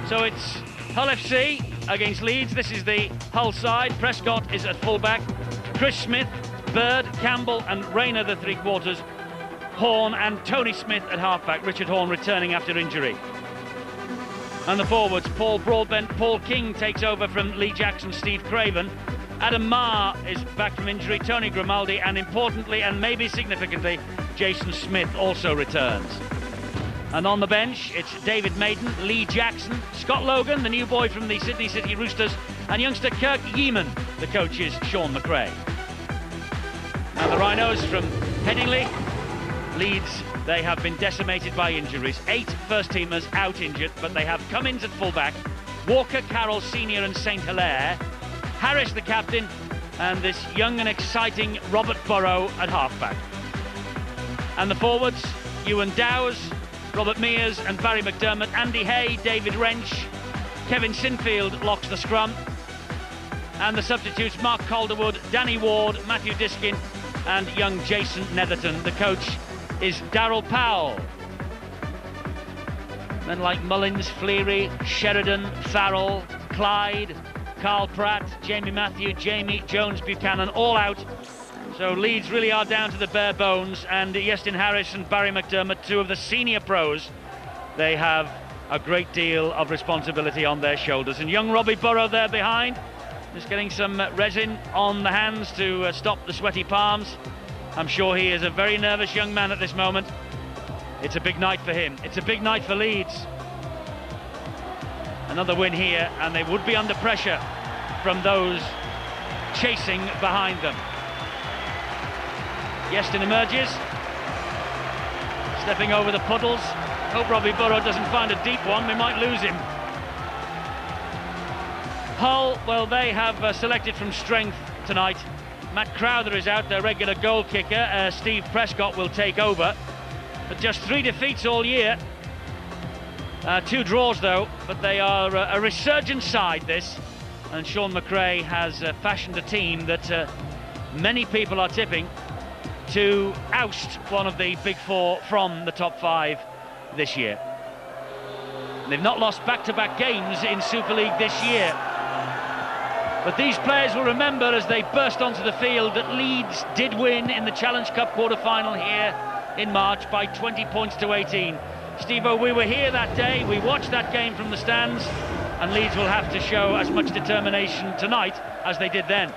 So it's Hull FC against Leeds. This is the Hull side. Prescott is at fullback. Chris Smith, Bird, Campbell and Rayner the three-quarters. Horn and Tony Smith at halfback. Richard Horn returning after injury. And the forwards, Paul Broadbent, Paul King takes over from Lee Jackson, Steve Craven. Adam Marr is back from injury, Tony Grimaldi, and importantly and maybe significantly, Jason Smith also returns. And on the bench, it's David Maiden, Lee Jackson, Scott Logan, the new boy from the Sydney City Roosters, and youngster Kirk Yeaman. The coach is Shaun McRae. And the Rhinos from Headingley, Leeds, they have been decimated by injuries. 8 first-teamers out injured, but they have Cummins at fullback, Walker, Carroll Senior and St Hilaire, Harris the captain, and this young and exciting Robert Burrow at halfback. And the forwards, Ewan Dowes, Robert Mears and Barry McDermott, Andy Hay, David Wrench, Kevin Sinfield locks the scrum. And the substitutes, Mark Calderwood, Danny Ward, Matthew Diskin and young Jason Netherton. The coach is Darryl Powell. Men like Mullins, Fleary, Sheridan, Farrell, Clyde, Carl Pratt, Jamie Matthew, Jamie Jones Buchanan, all out. So Leeds really are down to the bare bones, and Iestyn Harris and Barry McDermott, 2 of the senior pros, they have a great deal of responsibility on their shoulders. And young Robbie Burrow there behind, just getting some resin on the hands to stop the sweaty palms. I'm sure he is a very nervous young man at this moment. It's a big night for him. It's a big night for Leeds. Another win here, and they would be under pressure from those chasing behind them. Iestyn emerges, stepping over the puddles. Hope Robbie Burrow doesn't find a deep one, we might lose him. Hull, well, they have selected from strength tonight. Matt Crowther is out, their regular goal kicker. Steve Prescott will take over. But just 3 defeats all year. 2 draws though, but they are a resurgent side, this. And Shaun McRae has fashioned a team that many people are tipping to oust one of the big 4 from the top 5 this year. They've not lost back-to-back games in Super League this year. But these players will remember as they burst onto the field that Leeds did win in the Challenge Cup quarter-final here in March by 20 points to 18. Steve-O, we were here that day, we watched that game from the stands, and Leeds will have to show as much determination tonight as they did then.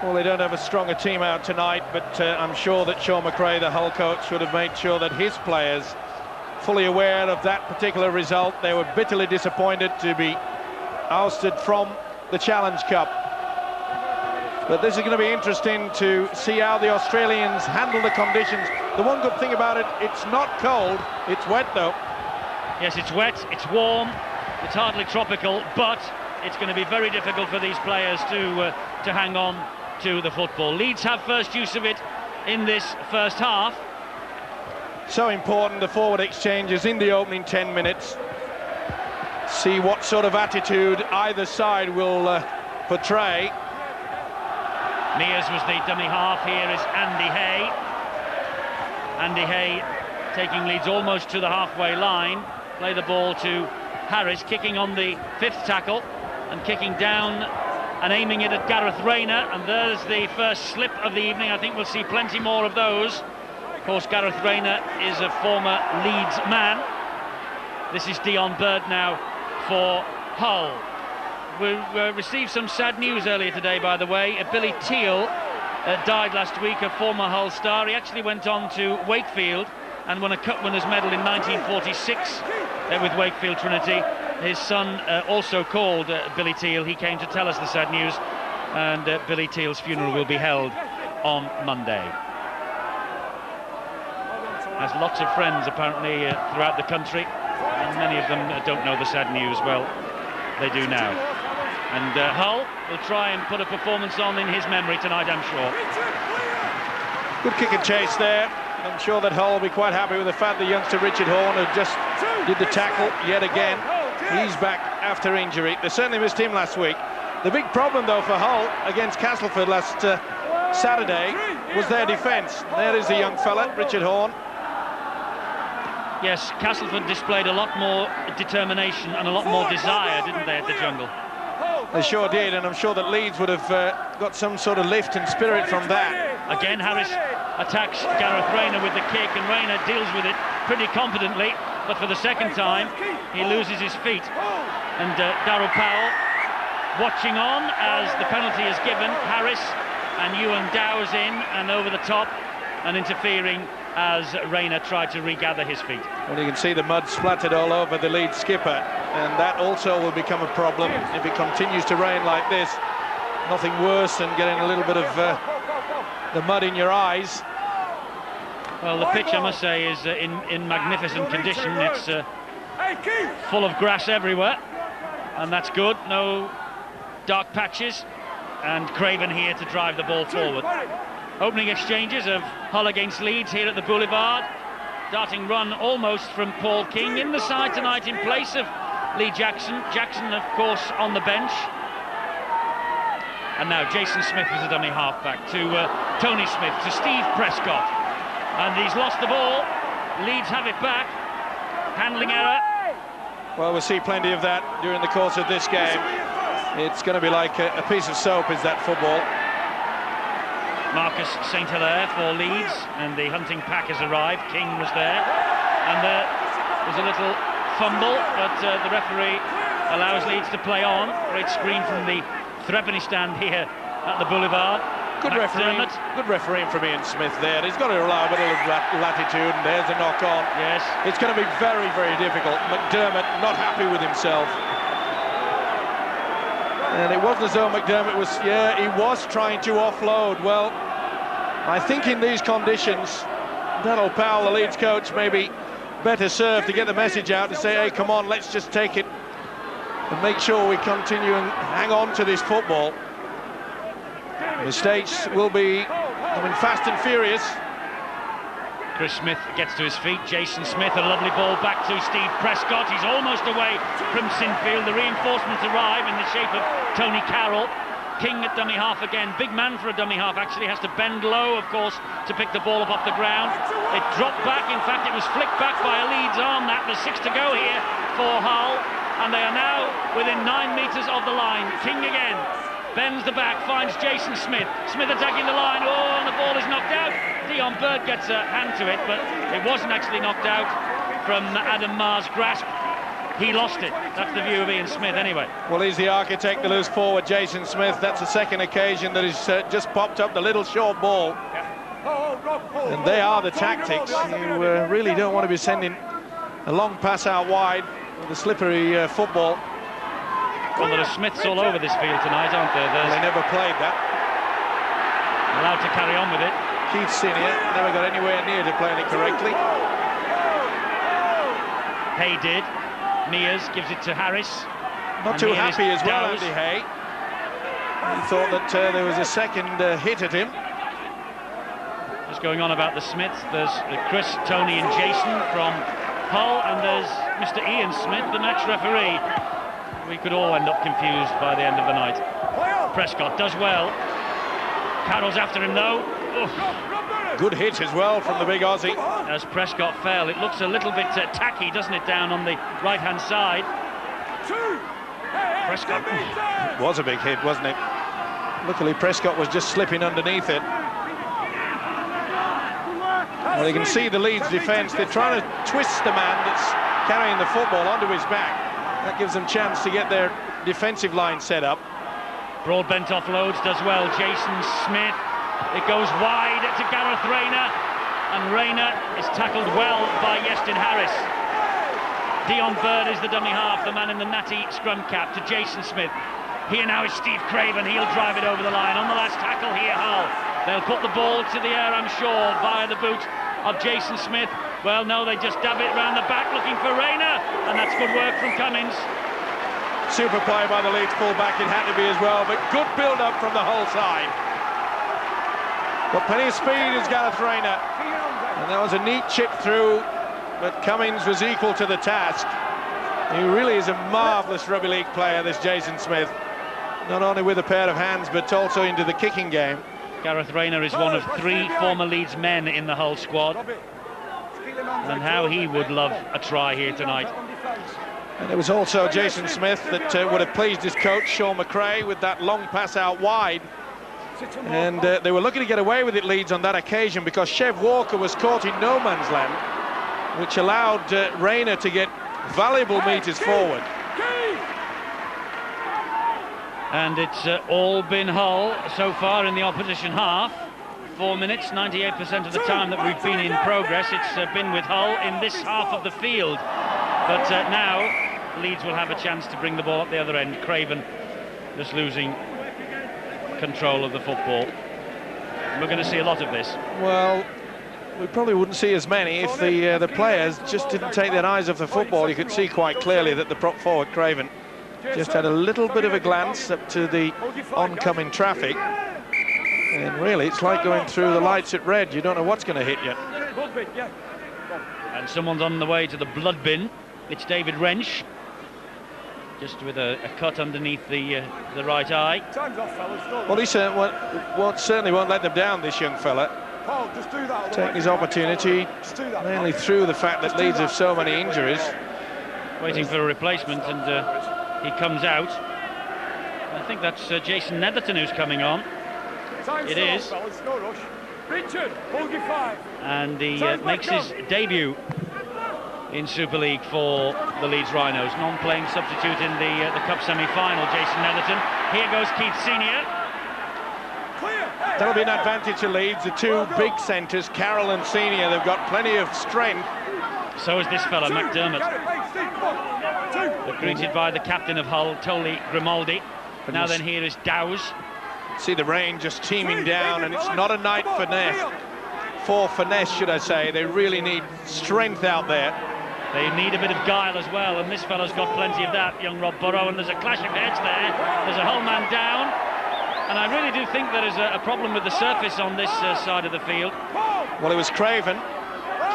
Well, they don't have a stronger team out tonight, but I'm sure that Shaun McRae, the Hull coach, would have made sure that his players, fully aware of that particular result, they were bitterly disappointed to be ousted from the Challenge Cup. But this is going to be interesting to see how the Australians handle the conditions. The one good thing about it, it's not cold, it's wet though. Yes, it's wet, it's warm, it's hardly tropical, but it's going to be very difficult for these players to hang on to the football. Leeds have first use of it in this first half. So important, the forward exchanges in the opening 10 minutes. See what sort of attitude either side will portray. Mears was the dummy half. Here is Andy Hay. Andy Hay taking Leeds almost to the halfway line. Play the ball to Harris, kicking on the 5th tackle and kicking down and aiming it at Gareth Rayner, and there's the first slip of the evening. I think we'll see plenty more of those. Of course, Gareth Rayner is a former Leeds man. This is Dion Bird now for Hull. We received some sad news earlier today, by the way. Billy Teal died last week, a former Hull star. He actually went on to Wakefield and won a Cup Winners' Medal in 1946 with Wakefield Trinity. His son, also called Billy Teal, he came to tell us the sad news, and Billy Teal's funeral will be held on Monday. Has lots of friends apparently throughout the country, and many of them don't know the sad news. Well, they do now. And Hull will try and put a performance on in his memory tonight, I'm sure. Good kick and chase there. I'm sure that Hull will be quite happy with the fact that youngster Richard Horn, who just did the tackle yet again. He's back after injury. They certainly missed him last week. The big problem, though, for Hull against Castleford last Saturday was their defence. There is the young fella, Richard Horn. Yes, Castleford displayed a lot more determination and a lot more desire, didn't they, at the Jungle? They sure did, and I'm sure that Leeds would have got some sort of lift and spirit from that. Again, Harris attacks Gareth Rayner with the kick, and Rayner deals with it pretty competently, but for the second time, he loses his feet. And Darryl Powell watching on as the penalty is given. Harris and Ewan Dow's in and over the top and interfering as Rayner tried to regather his feet. Well, you can see the mud splattered all over the Leeds skipper, and that also will become a problem if it continues to rain like this. Nothing worse than getting a little bit of the mud in your eyes. Well, the pitch, I must say, is in magnificent condition. It's full of grass everywhere, and that's good. No dark patches, and Craven here to drive the ball forward. Opening exchanges of Hull against Leeds here at the Boulevard. Starting run almost from Paul King in the side tonight in place of Lee Jackson. Jackson, of course, on the bench. And now Jason Smith was a dummy halfback to Tony Smith, to Steve Prescott. And he's lost the ball. Leeds have it back. Handling error. Well, we'll see plenty of that during the course of this game. It's going to be like a piece of soap, is that football. Marcus St. Hilaire for Leeds, and the hunting pack has arrived. King was there, and there was a little fumble, but the referee allows Leeds to play on. Great screen from the threepenny stand here at the Boulevard. Good refereeing from Ian Smith there. He's got to allow a bit of latitude, and there's a knock on. Yes. It's going to be very, very difficult. McDermott not happy with himself. And it wasn't as though McDermott was, he was trying to offload. Well, I think in these conditions, Darryl Powell, the Leeds coach, may be better served to get the message out to say, hey, come on, let's just take it and make sure we continue and hang on to this football. Mistakes will be coming fast and furious. Chris Smith gets to his feet. Jason Smith, a lovely ball back to Steve Prescott. He's almost away from Sinfield. The reinforcements arrive in the shape of Tony Carroll. King at dummy half again. Big man for a dummy half, actually. Has to bend low, of course, to pick the ball up off the ground. It dropped back. In fact, it was flicked back by a Leeds arm. There's 6 to go here for Hull. And they are now within 9 metres of the line. King again. Bends the back, finds Jason Smith. Smith attacking the line. Oh, and the ball is knocked out. Dion Bird gets a hand to it, but it wasn't actually knocked out from Adam Maher's grasp. He lost it. That's the view of Ian Smith anyway. Well, he's the architect, the loose forward, Jason Smith. That's the second occasion that he's just popped up the little short ball. And they are the tactics. You really don't want to be sending a long pass out wide with a slippery football. Well, there are Smiths all over this field tonight, aren't there? They never played that. Allowed to carry on with it. Keith Senior never got anywhere near to playing it correctly. Hay did. Mears gives it to Harris. Not too happy as well, Andy Hay. He thought that there was a second hit at him. Just going on about the Smiths, there's Chris, Tony and Jason from Hull, and there's Mr. Ian Smith, the match referee. We could all end up confused by the end of the night. Prescott does well. Carroll's after him though. Oof. Good hit as well from the big Aussie. As Prescott fell, it looks a little bit tacky, doesn't it, down on the right-hand side. Prescott. It was a big hit, wasn't it? Luckily, Prescott was just slipping underneath it. Well, you can see the Leeds defence. They're trying to twist the man that's carrying the football onto his back. That gives them a chance to get their defensive line set up. Broadbent offloads, does well. Jason Smith. It goes wide to Gareth Rayner. And Rayner is tackled well by Iestyn Harris. Dion Bird is the dummy half, the man in the natty scrum cap, to Jason Smith. Here now is Steve Craven. He'll drive it over the line. On the last tackle here, Hull. They'll put the ball to the air, I'm sure, via the boot of Jason Smith. Well, no, they just dab it round the back looking for Rayner, and that's good work from Cummins. Super play by the Leeds full-back, it had to be as well, but good build-up from the Hull side. Got plenty of speed is Gareth Rayner, and that was a neat chip through, but Cummins was equal to the task. He really is a marvellous rugby league player, this Jason Smith. Not only with a pair of hands, but also into the kicking game. Gareth Rayner is one of 3 former Leeds men in the Hull squad. and how he would love a try here tonight. And it was also Jason Smith that would have pleased his coach, Shaun McRae, with that long pass out wide. And they were looking to get away with it, Leeds, on that occasion, because Chev Walker was caught in no man's land, which allowed Rayner to get valuable metres forward. And it's all been Hull so far in the opposition half. 4 minutes, 98% of the time that we've been in progress, it's been with Hull in this half of the field. But now Leeds will have a chance to bring the ball up the other end. Craven just losing control of the football. We're going to see a lot of this. Well, we probably wouldn't see as many if the players just didn't take their eyes off the football. You could see quite clearly that the prop forward, Craven, just had a little bit of a glance up to the oncoming traffic. And really, it's like going through the lights at red. You don't know what's going to hit you. And someone's on the way to the blood bin. It's David Wrench, just with a cut underneath the right eye. Well, he certainly won't let them down, this young fella. Taking his opportunity, mainly through the fact that Leeds have so many injuries. Waiting for a replacement, and he comes out. I think that's Jason Netherton who's coming on. It is. And he makes his debut in Super League for the Leeds Rhinos. Non-playing substitute in the Cup semi-final, Jason Netherton. Here goes Keith Senior. That'll be an advantage to Leeds. The two big centres, Carroll and Senior, they've got plenty of strength. So is this fella, McDermott. They're greeted by the captain of Hull, Toli Grimaldi. Now then, here is Dowes. See the rain just teeming down, and it's not a night for finesse, should I say. They really need strength out there. They need a bit of guile as well, and this fellow's got plenty of that, young Rob Burrow. And there's a clash of heads there. There's a Hull man down, and I really do think there is a problem with the surface on this side of the field. Well, it was Craven.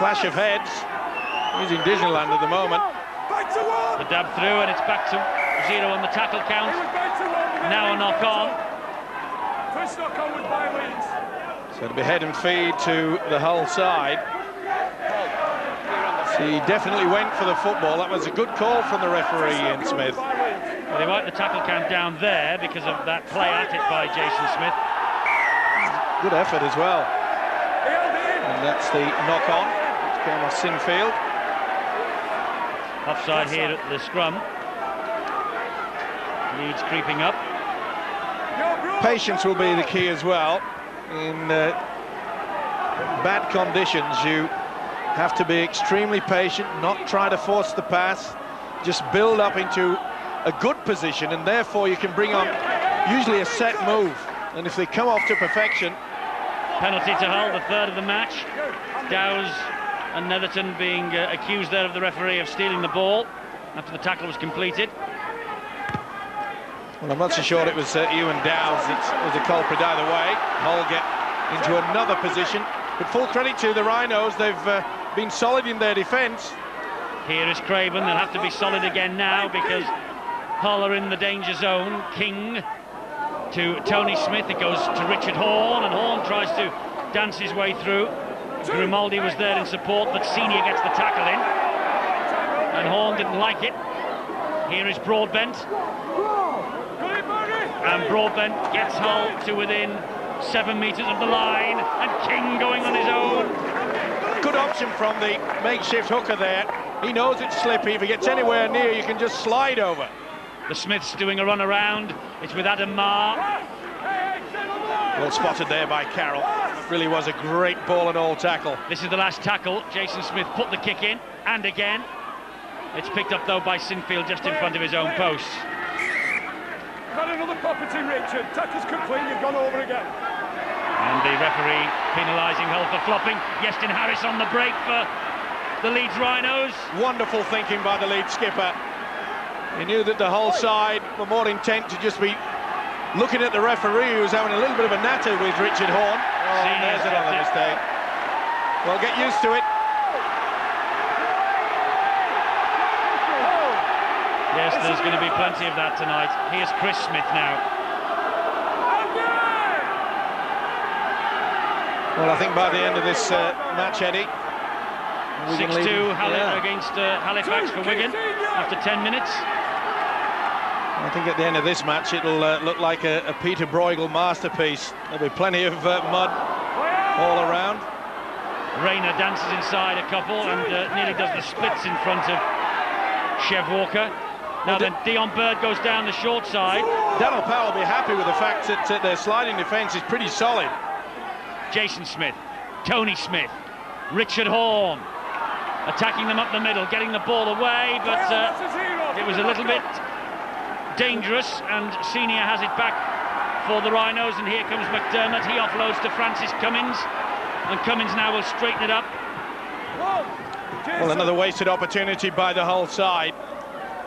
Clash of heads. He's in Disneyland at the moment. The dab through, and it's back to 0 on the tackle count. Now a knock on. So it'll be head and feed to the Hull side. So he definitely went for the football. That was a good call from the referee, Ian Smith. Well, they wiped the tackle count down there because of that play at it by Jason Smith. Good effort as well. And that's the knock on. It came off Sinfield. Offside here at the scrum. Leeds creeping up. Patience will be the key as well. In bad conditions, you have to be extremely patient, not try to force the pass, just build up into a good position, and therefore you can bring on usually a set move. And if they come off to perfection... Penalty to Hull, the third of the match. Dowes and Netherton being accused there of the referee of stealing the ball after the tackle was completed. Well, I'm not so sure it was Ewan Dowes that was the culprit either way. Hull get into another position. But full credit to the Rhinos, they've been solid in their defence. Here is Craven. They'll have to be solid again now because Hull are in the danger zone. King to Tony Smith. It goes to Richard Horn, and Horn tries to dance his way through. Grimaldi was there in support, but Senior gets the tackle in. And Horn didn't like it. Here is Broadbent. And Broadbent gets Hull to within 7 metres of the line, and King going on his own. Good option from the makeshift hooker there. He knows it's slippy. If he gets anywhere near, you can just slide over. The Smiths doing a run around. It's with Adam Marr. Well spotted there by Carroll. It really was a great ball and all tackle. This is the last tackle. Jason Smith put the kick in, and again. It's picked up though by Sinfield just in front of his own post. Got another property, Richard. Tackle's complete, you've gone over again. And the referee penalising Hull for flopping. Yestin Harris on the break for the Leeds Rhinos. Wonderful thinking by the Leeds skipper. He knew that the Hull side were more intent to just be looking at the referee, who was having a little bit of a natter with Richard Horn. Oh, there's another mistake. Well, get used to it. Yes, there's going to be plenty of that tonight. Here's Chris Smith now. Well, I think by the end of this match, Eddie, Wigan 6-2 leading. against Halifax for Wigan after 10 minutes. I think at the end of this match it'll look like a Peter Bruegel masterpiece. There'll be plenty of mud all around. Rayner dances inside a couple and nearly does the splits in front of Chev Walker. Now then, Dion Bird goes down the short side. Darryl Powell will be happy with the fact that their sliding defence is pretty solid. Jason Smith, Tony Smith, Richard Horn attacking them up the middle, getting the ball away, but it was a little bit dangerous, and Senior has it back for the Rhinos, and here comes McDermott. He offloads to Francis Cummins, and Cummins now will straighten it up. Well, another wasted opportunity by the Hull side,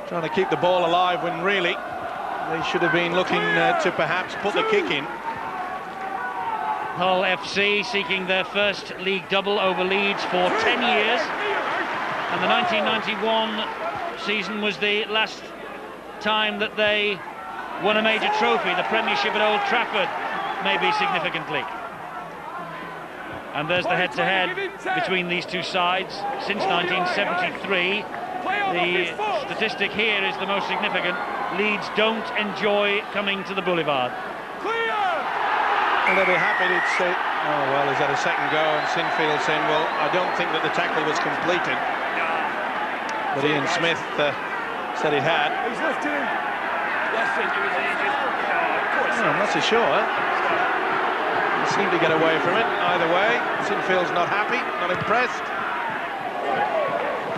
trying to keep the ball alive when really they should have been looking to perhaps put the kick in. Hull FC seeking their first league double over Leeds for 10 years, and the 1991 season was the last time that they won a major trophy, the Premiership at Old Trafford, maybe significantly. And there's the head-to-head between these two sides since 1973. The statistic here is the most significant. Leeds don't enjoy coming to the Boulevard. Well, they'll be happy to say, oh well, he's had a second go, and Sinfield saying, well, I don't think that the tackle was completed. But Ian Smith said it had. He's lifting him. I'm not so sure. He seemed to get away from it. Either way, Sinfield's not happy, not impressed.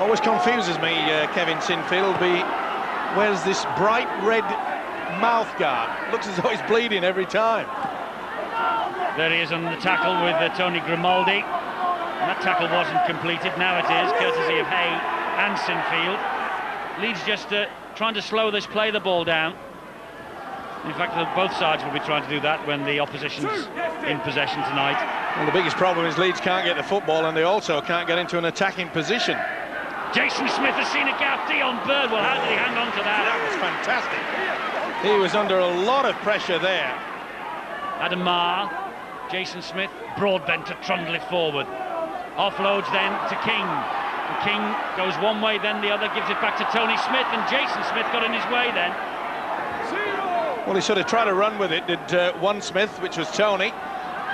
Always confuses me, Kevin Sinfield. Wears this bright red mouth guard. Looks as though he's bleeding every time. There he is on the tackle with Tony Grimaldi. And that tackle wasn't completed. Now it is, courtesy of Hay and Sinfield. Leeds just trying to slow this, play the ball down. In fact, both sides will be trying to do that when the opposition's in possession tonight. Well, the biggest problem is Leeds can't get the football, and they also can't get into an attacking position. Jason Smith has seen a gap. Dion Bird, well, how did he hang on to that? That was fantastic. He was under a lot of pressure there. Adam Marr, Jason Smith, broad bent to trundle it forward. Offloads then to King. And King goes one way, then the other, gives it back to Tony Smith, and Jason Smith got in his way then. Well, he sort of tried to run with it, did one Smith, which was Tony,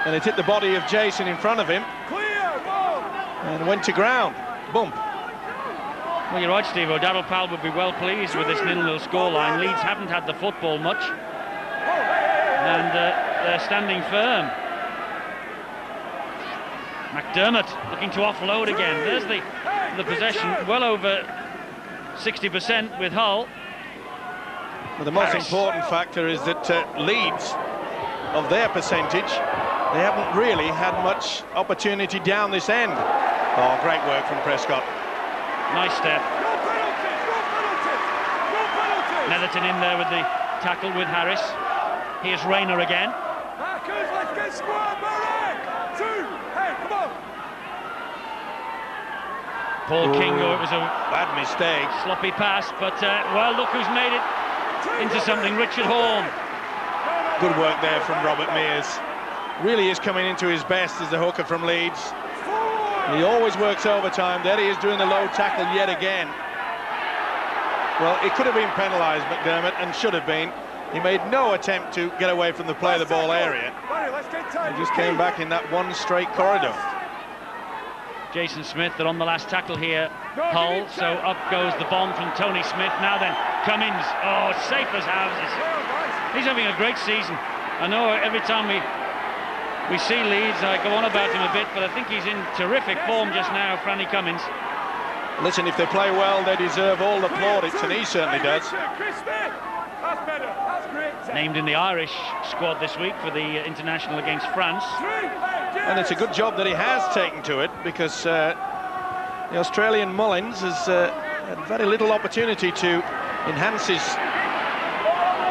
and it hit the body of Jason in front of him, and went to ground. Boom. Well, you're right, Steve. Darryl Powell would be well pleased with this 0-0 scoreline. Leeds haven't had the football much, and they're standing firm. McDermott looking to offload again. There's the possession, well over 60% with Hull. Well, the most important factor is that Leeds, of their percentage, they haven't really had much opportunity down this end. Oh, great work from Prescott. Nice step. Netherton in there with the tackle with Harris. Here's Rayner again. Marcus, let's get square, Barry! 2, hey, come on! Paul King, oh, it was a bad mistake. Sloppy pass, but well, look who's made it into something. Richard Horn. Good work there from Robert Mears. Really is coming into his best as the hooker from Leeds. He always works overtime. There he is doing the low tackle yet again. Well, it could have been penalised, McDermott, and should have been. He made no attempt to get away from the play of the ball area. He just came back in that one straight corridor. Jason Smith, they're on the last tackle here, Hull, so up goes the bomb from Tony Smith. Now then, Cummins, oh, safe as houses. He's having a great season. I know every time we see Leeds, I go on about him a bit, but I think he's in terrific form just now, Franny Cummins. Listen, if they play well, they deserve all the plaudits, and he certainly does. Named in the Irish squad this week for the international against France. And it's a good job that he has taken to it, because the Australian Mullins has had very little opportunity to enhance his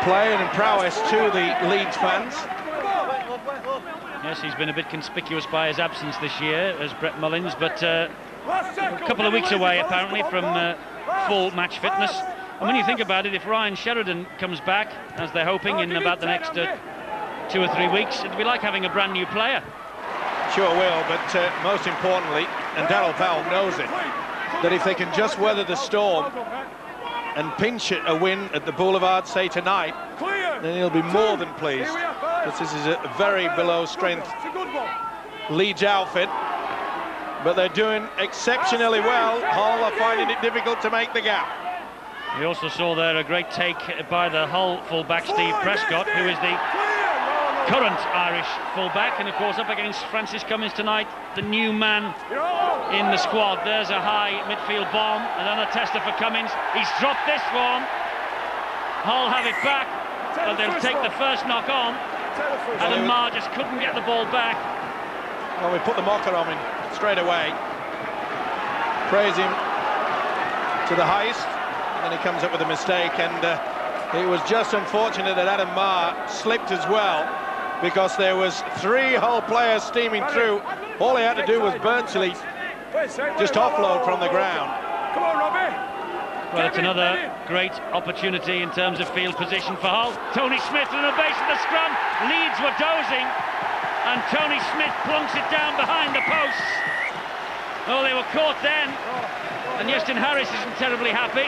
play and prowess to the Leeds fans. Yes, he's been a bit conspicuous by his absence this year as Brett Mullins, but a couple of weeks away apparently from full match fitness. And when you think about it, if Ryan Sheridan comes back, as they're hoping in about the next 2 or 3 weeks, it'd be like having a brand new player. Sure will, but most importantly, and Darryl Powell knows it, that if they can just weather the storm and pinch a win at the Boulevard, say tonight, then he'll be more than pleased. Because this is a very below strength Leeds outfit, but they're doing exceptionally well. Hull are finding it difficult to make the gap. We also saw there a great take by the Hull fullback Steve Prescott, who is the current Irish fullback, and of course up against Francis Cummins tonight, the new man in the squad. There's a high midfield bomb, another tester for Cummins. He's dropped this one. Hull have it back, but they'll take the first knock on. Adam Marr just couldn't get the ball back. Well, we put the mocker on him straight away. Praise him to the highest, and then he comes up with a mistake, and it was just unfortunate that Adam Marr slipped as well, because there was 3 Hull players steaming through. All he had to do was virtually just offload from the ground. Come on, Robbie. Well, it's another great opportunity in terms of field position for Hull. Tony Smith on the base of the scrum. Leeds were dozing, and Tony Smith plunks it down behind the posts. Oh, they were caught then, and Justin Harris isn't terribly happy.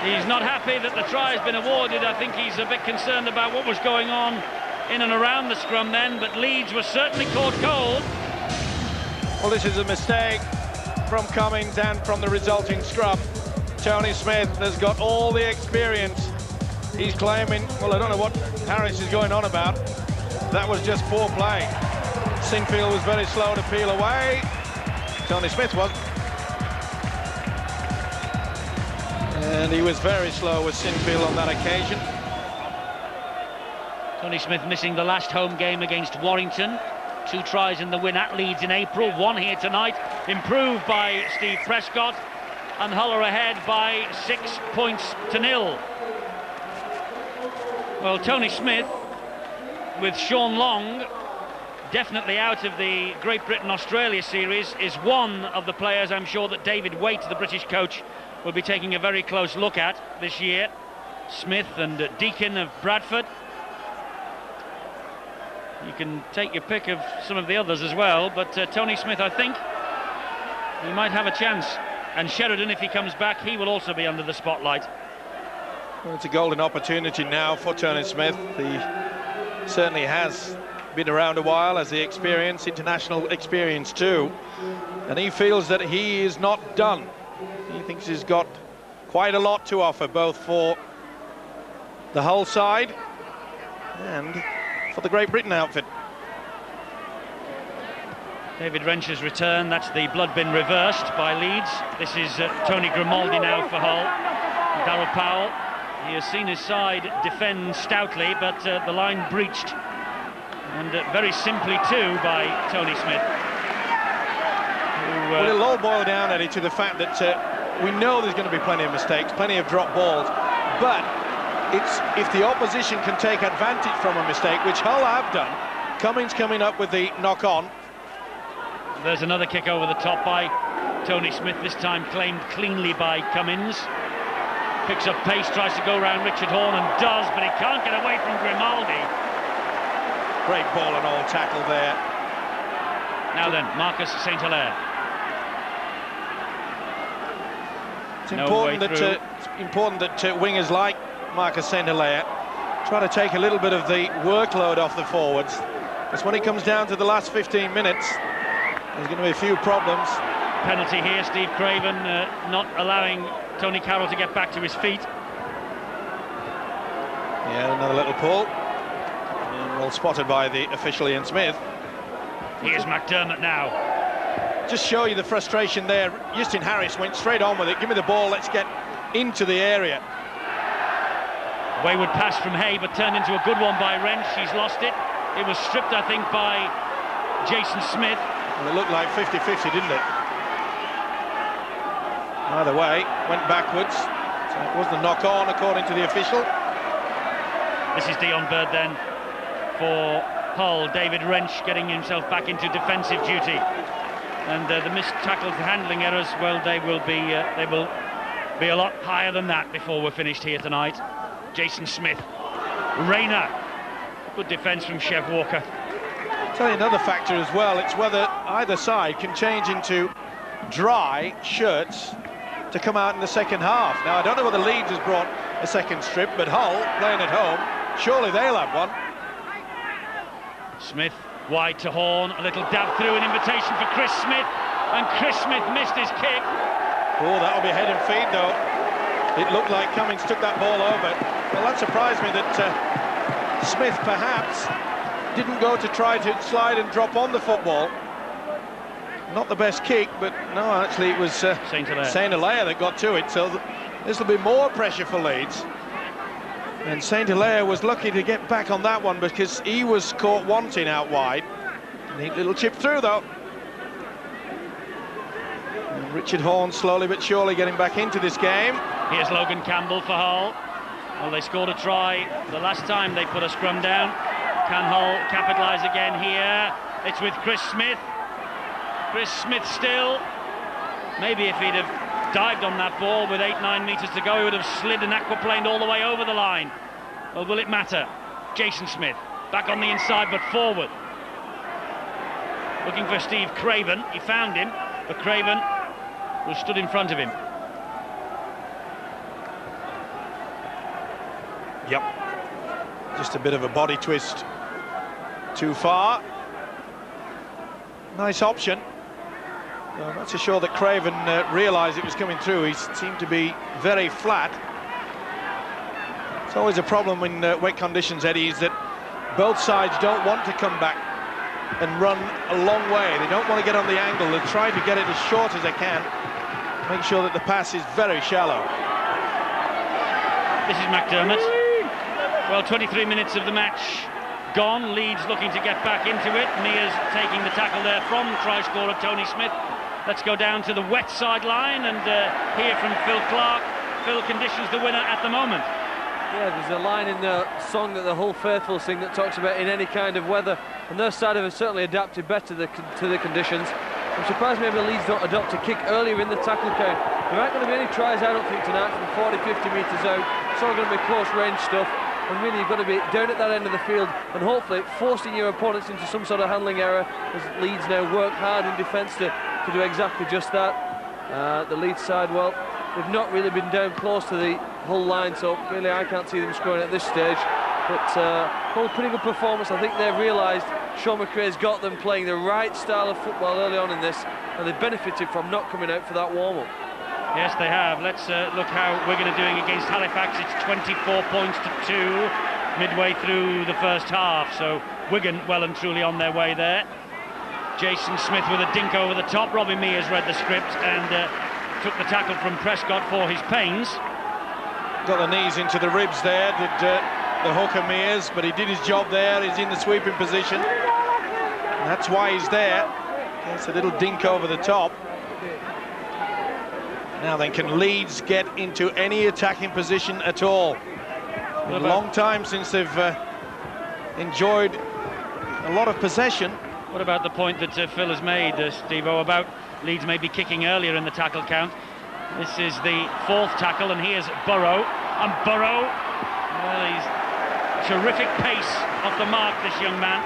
He's not happy that the try has been awarded. I think he's a bit concerned about what was going on in and around the scrum then, but Leeds was certainly caught cold. Well, this is a mistake from Cummins and from the resulting scrum. Tony Smith has got all the experience. He's claiming, well, I don't know what Harris is going on about. That was just poor play. Sinfield was very slow to peel away. Tony Smith was. And he was very slow with Sinfield on that occasion. Tony Smith missing the last home game against Warrington. 2 tries in the win at Leeds in April, 1 here tonight, improved by Steve Prescott, and Hull are ahead by 6 points to 0. Well, Tony Smith, with Shaun Long definitely out of the Great Britain-Australia series, is one of the players I'm sure that David Waite, the British coach, will be taking a very close look at this year. Smith and Deakin of Bradford. You can take your pick of some of the others as well, but Tony Smith, I think, he might have a chance. And Sheridan, if he comes back, he will also be under the spotlight. Well, it's a golden opportunity now for Tony Smith. He certainly has been around a while, has the experience, international experience too, and he feels that he is not done. He thinks he's got quite a lot to offer, both for the Hull side and for the Great Britain outfit. David Wrench's return, that's the blood bin reversed by Leeds. This is Tony Grimaldi now for Hull. Darryl Powell, he has seen his side defend stoutly, but the line breached, and very simply too by Tony Smith. Well, it'll all boil down, Eddie, to the fact that we know there's going to be plenty of mistakes, plenty of drop balls, but it's if the opposition can take advantage from a mistake, which Hull have done. Cummins coming up with the knock-on. There's another kick over the top by Tony Smith, this time claimed cleanly by Cummins. Picks up pace, tries to go around Richard Horne, and does, but he can't get away from Grimaldi. Great ball and all tackle there. Now then, Marcus St. Hilaire. It's important that wingers like Marcus St. Hilaire try to take a little bit of the workload off the forwards, because when it comes down to the last 15 minutes, there's going to be a few problems. Penalty here, Steve Craven not allowing Tony Carroll to get back to his feet. Yeah, another little pull. And well spotted by the official Ian Smith. Here's McDermott now. Just show you the frustration there. Justin Harris went straight on with it. Give me the ball, let's get into the area. Wayward pass from Hay, but turned into a good one by Wrench. He's lost it. It was stripped, I think, by Jason Smith. Well, it looked like 50-50, didn't it? Either way, went backwards. So it was the knock-on, according to the official. This is Dion Bird then for Hull. David Wrench getting himself back into defensive duty. And the missed tackles, the handling errors, well, they will be a lot higher than that before we're finished here tonight. Jason Smith. Rayner. Good defence from Chev Walker. tell you another factor as well, it's whether either side can change into dry shirts to come out in the second half. Now, I don't know whether Leeds has brought a second strip, but Hull, playing at home, surely they'll have one. Smith wide to Horn, a little dab through, an invitation for Chris Smith, and Chris Smith missed his kick. Oh, that'll be head and feed though. It looked like Cummings took that ball over. Well, that surprised me that Smith perhaps didn't go to try to slide and drop on the football. Not the best kick, but no, actually it was Saint Hilaire that got to it, so this will be more pressure for Leeds. And Saint Hilaire was lucky to get back on that one because he was caught wanting out wide. Neat little chip through though. And Richard Horn slowly but surely getting back into this game. Here's Logan Campbell for Hull. Well, they scored a try the last time they put a scrum down. Can Hull capitalise again here? It's with Chris Smith. Chris Smith still. Maybe if he'd have dived on that ball with 8-9 metres to go, he would have slid and aquaplaned all the way over the line. Well, will it matter? Jason Smith back on the inside but forward. Looking for Steve Craven. He found him, but Craven was stood in front of him. Yep. Just a bit of a body twist too far. Nice option. I'm not so sure that Craven realised it was coming through. He seemed to be very flat. It's always a problem in wet conditions, Eddie, is that both sides don't want to come back and run a long way. They don't want to get on the angle. They try to get it as short as they can. Make sure that the pass is very shallow. This is McDermott. Well, 23 minutes of the match gone. Leeds looking to get back into it. Mears taking the tackle there from try scorer Tony Smith. Let's go down to the wet sideline and hear from Phil Clark. Phil, conditions the winner at the moment. Yeah, there's a line in the song that the Hull faithful sing that talks about in any kind of weather, and their side have certainly adapted better to the conditions. I'm surprised maybe Leeds don't adopt a kick earlier in the tackle count. There aren't going to be any tries, I don't think, tonight from 40-50 metres out. It's all going to be close range stuff, and really you've got to be down at that end of the field and hopefully forcing your opponents into some sort of handling error, as Leeds now work hard in defence to do exactly just that. The Leeds side, well, they've not really been down close to the Hull line, so really I can't see them scoring at this stage. But Hull pretty good performance. I think they've realised Shaun McRae's got them playing the right style of football early on in this, and they've benefited from not coming out for that warm-up. Yes, they have. Let's look how Wigan are doing against Halifax. It's 24 points to 2 midway through the first half, so Wigan well and truly on their way there. Jason Smith with a dink over the top. Robbie Mears read the script and took the tackle from Prescott for his pains. Got the knees into the ribs there, did the hooker Mears, but he did his job there. He's in the sweeping position. And that's why he's there. Gets a little dink over the top. Now then, can Leeds get into any attacking position at all? A long time since they've enjoyed a lot of possession. What about the point that Phil has made, Steve-O, about Leeds maybe kicking earlier in the tackle count? This is the 4th tackle, and here's Burrow. And Burrow, well, he's terrific pace off the mark, this young man.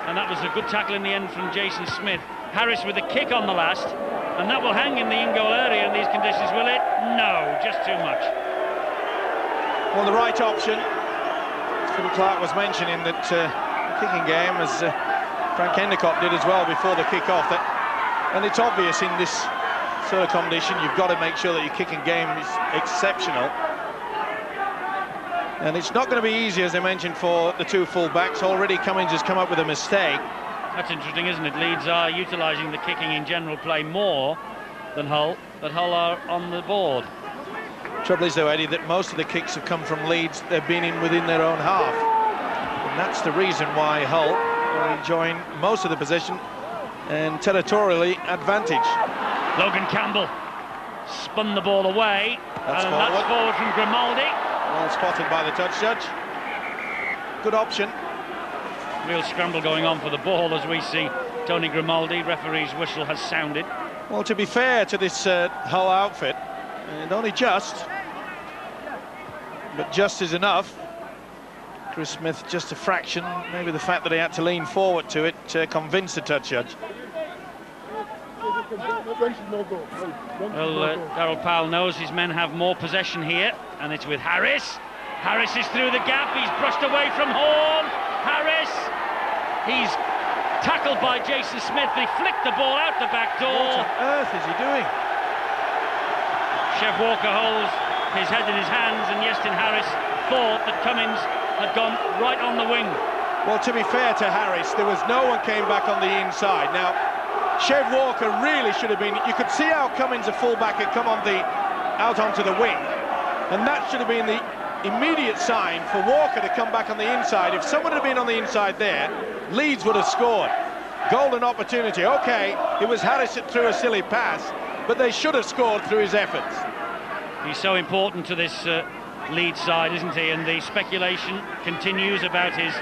And that was a good tackle in the end from Jason Smith. Harris with a kick on the last, and that will hang in the in-goal area in these conditions, will it? No, just too much. Well, the right option, Phil Clark was mentioning that the kicking game, as Frank Endicott did as well before the kick-off, and it's obvious in this sort of condition, you've got to make sure that your kicking game is exceptional. And it's not going to be easy, as I mentioned, for the two full-backs. Already Cummings has come up with a mistake. That's interesting, isn't it? Leeds are utilising the kicking in general play more than Hull, but Hull are on the board. Trouble is, though, Eddie, that most of the kicks have come from Leeds. They've been in within their own half. And that's the reason why Hull are enjoying most of the possession and territorially advantage. Logan Campbell spun the ball away. That's forward from Grimaldi. Well spotted by the touch judge. Good option. Real scramble going on for the ball as we see Tony Grimaldi. Referee's whistle has sounded. Well, to be fair to this Hull outfit, and only just, but just is enough. Chris Smith just a fraction. Maybe the fact that he had to lean forward to it convinced the touch judge. Well, Darryl Powell knows his men have more possession here, and it's with Harris. Harris is through the gap, he's brushed away from Horn. Harris, he's tackled by Jason Smith, he flicked the ball out the back door. What on earth is he doing? Chev Walker holds his head in his hands, and Iestyn Harris thought that Cummins had gone right on the wing. Well, to be fair to Harris, there was no one came back on the inside. Now, Chev Walker really should have been. You could see how Cummins, a fullback, had come on out onto the wing, and that should have been the immediate sign for Walker to come back on the inside. If someone had been on the inside there, Leeds would have scored. Golden opportunity. Okay, it was Harris that threw a silly pass, but they should have scored through his efforts. He's so important to this Leeds side, isn't he? And the speculation continues about his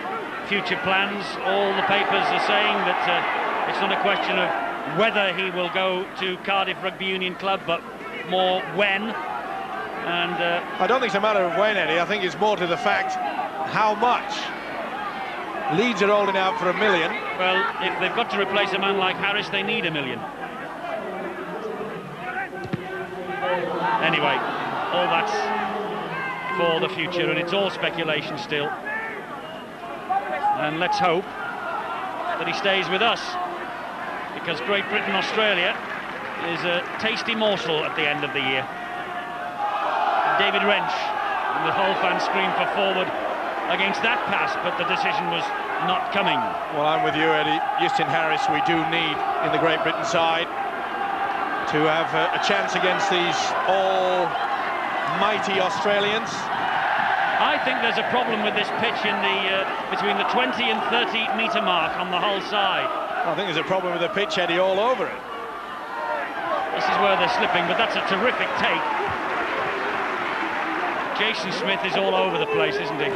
future plans. All the papers are saying that it's not a question of whether he will go to Cardiff Rugby Union Club, but more when. And I don't think it's a matter of when, Eddie. I think it's more to the fact how much. Leeds are holding out for $1 million. Well, if they've got to replace a man like Harris, they need $1 million. Anyway, all that's for the future, and it's all speculation still. And let's hope that he stays with us, because Great Britain-Australia is a tasty morsel at the end of the year. David Wrench, and the whole fan screamed for forward against that pass, but the decision was not coming. Well, I'm with you, Eddie. Iestyn Harris we do need in the Great Britain side to have a chance against these almighty Australians. I think there's a problem with this pitch in the between the 20 and 30 metre mark on the Hull side. I think there's a problem with the pitch, Eddie, all over it. This is where they're slipping, but that's a terrific take. Jason Smith is all over the place, isn't he?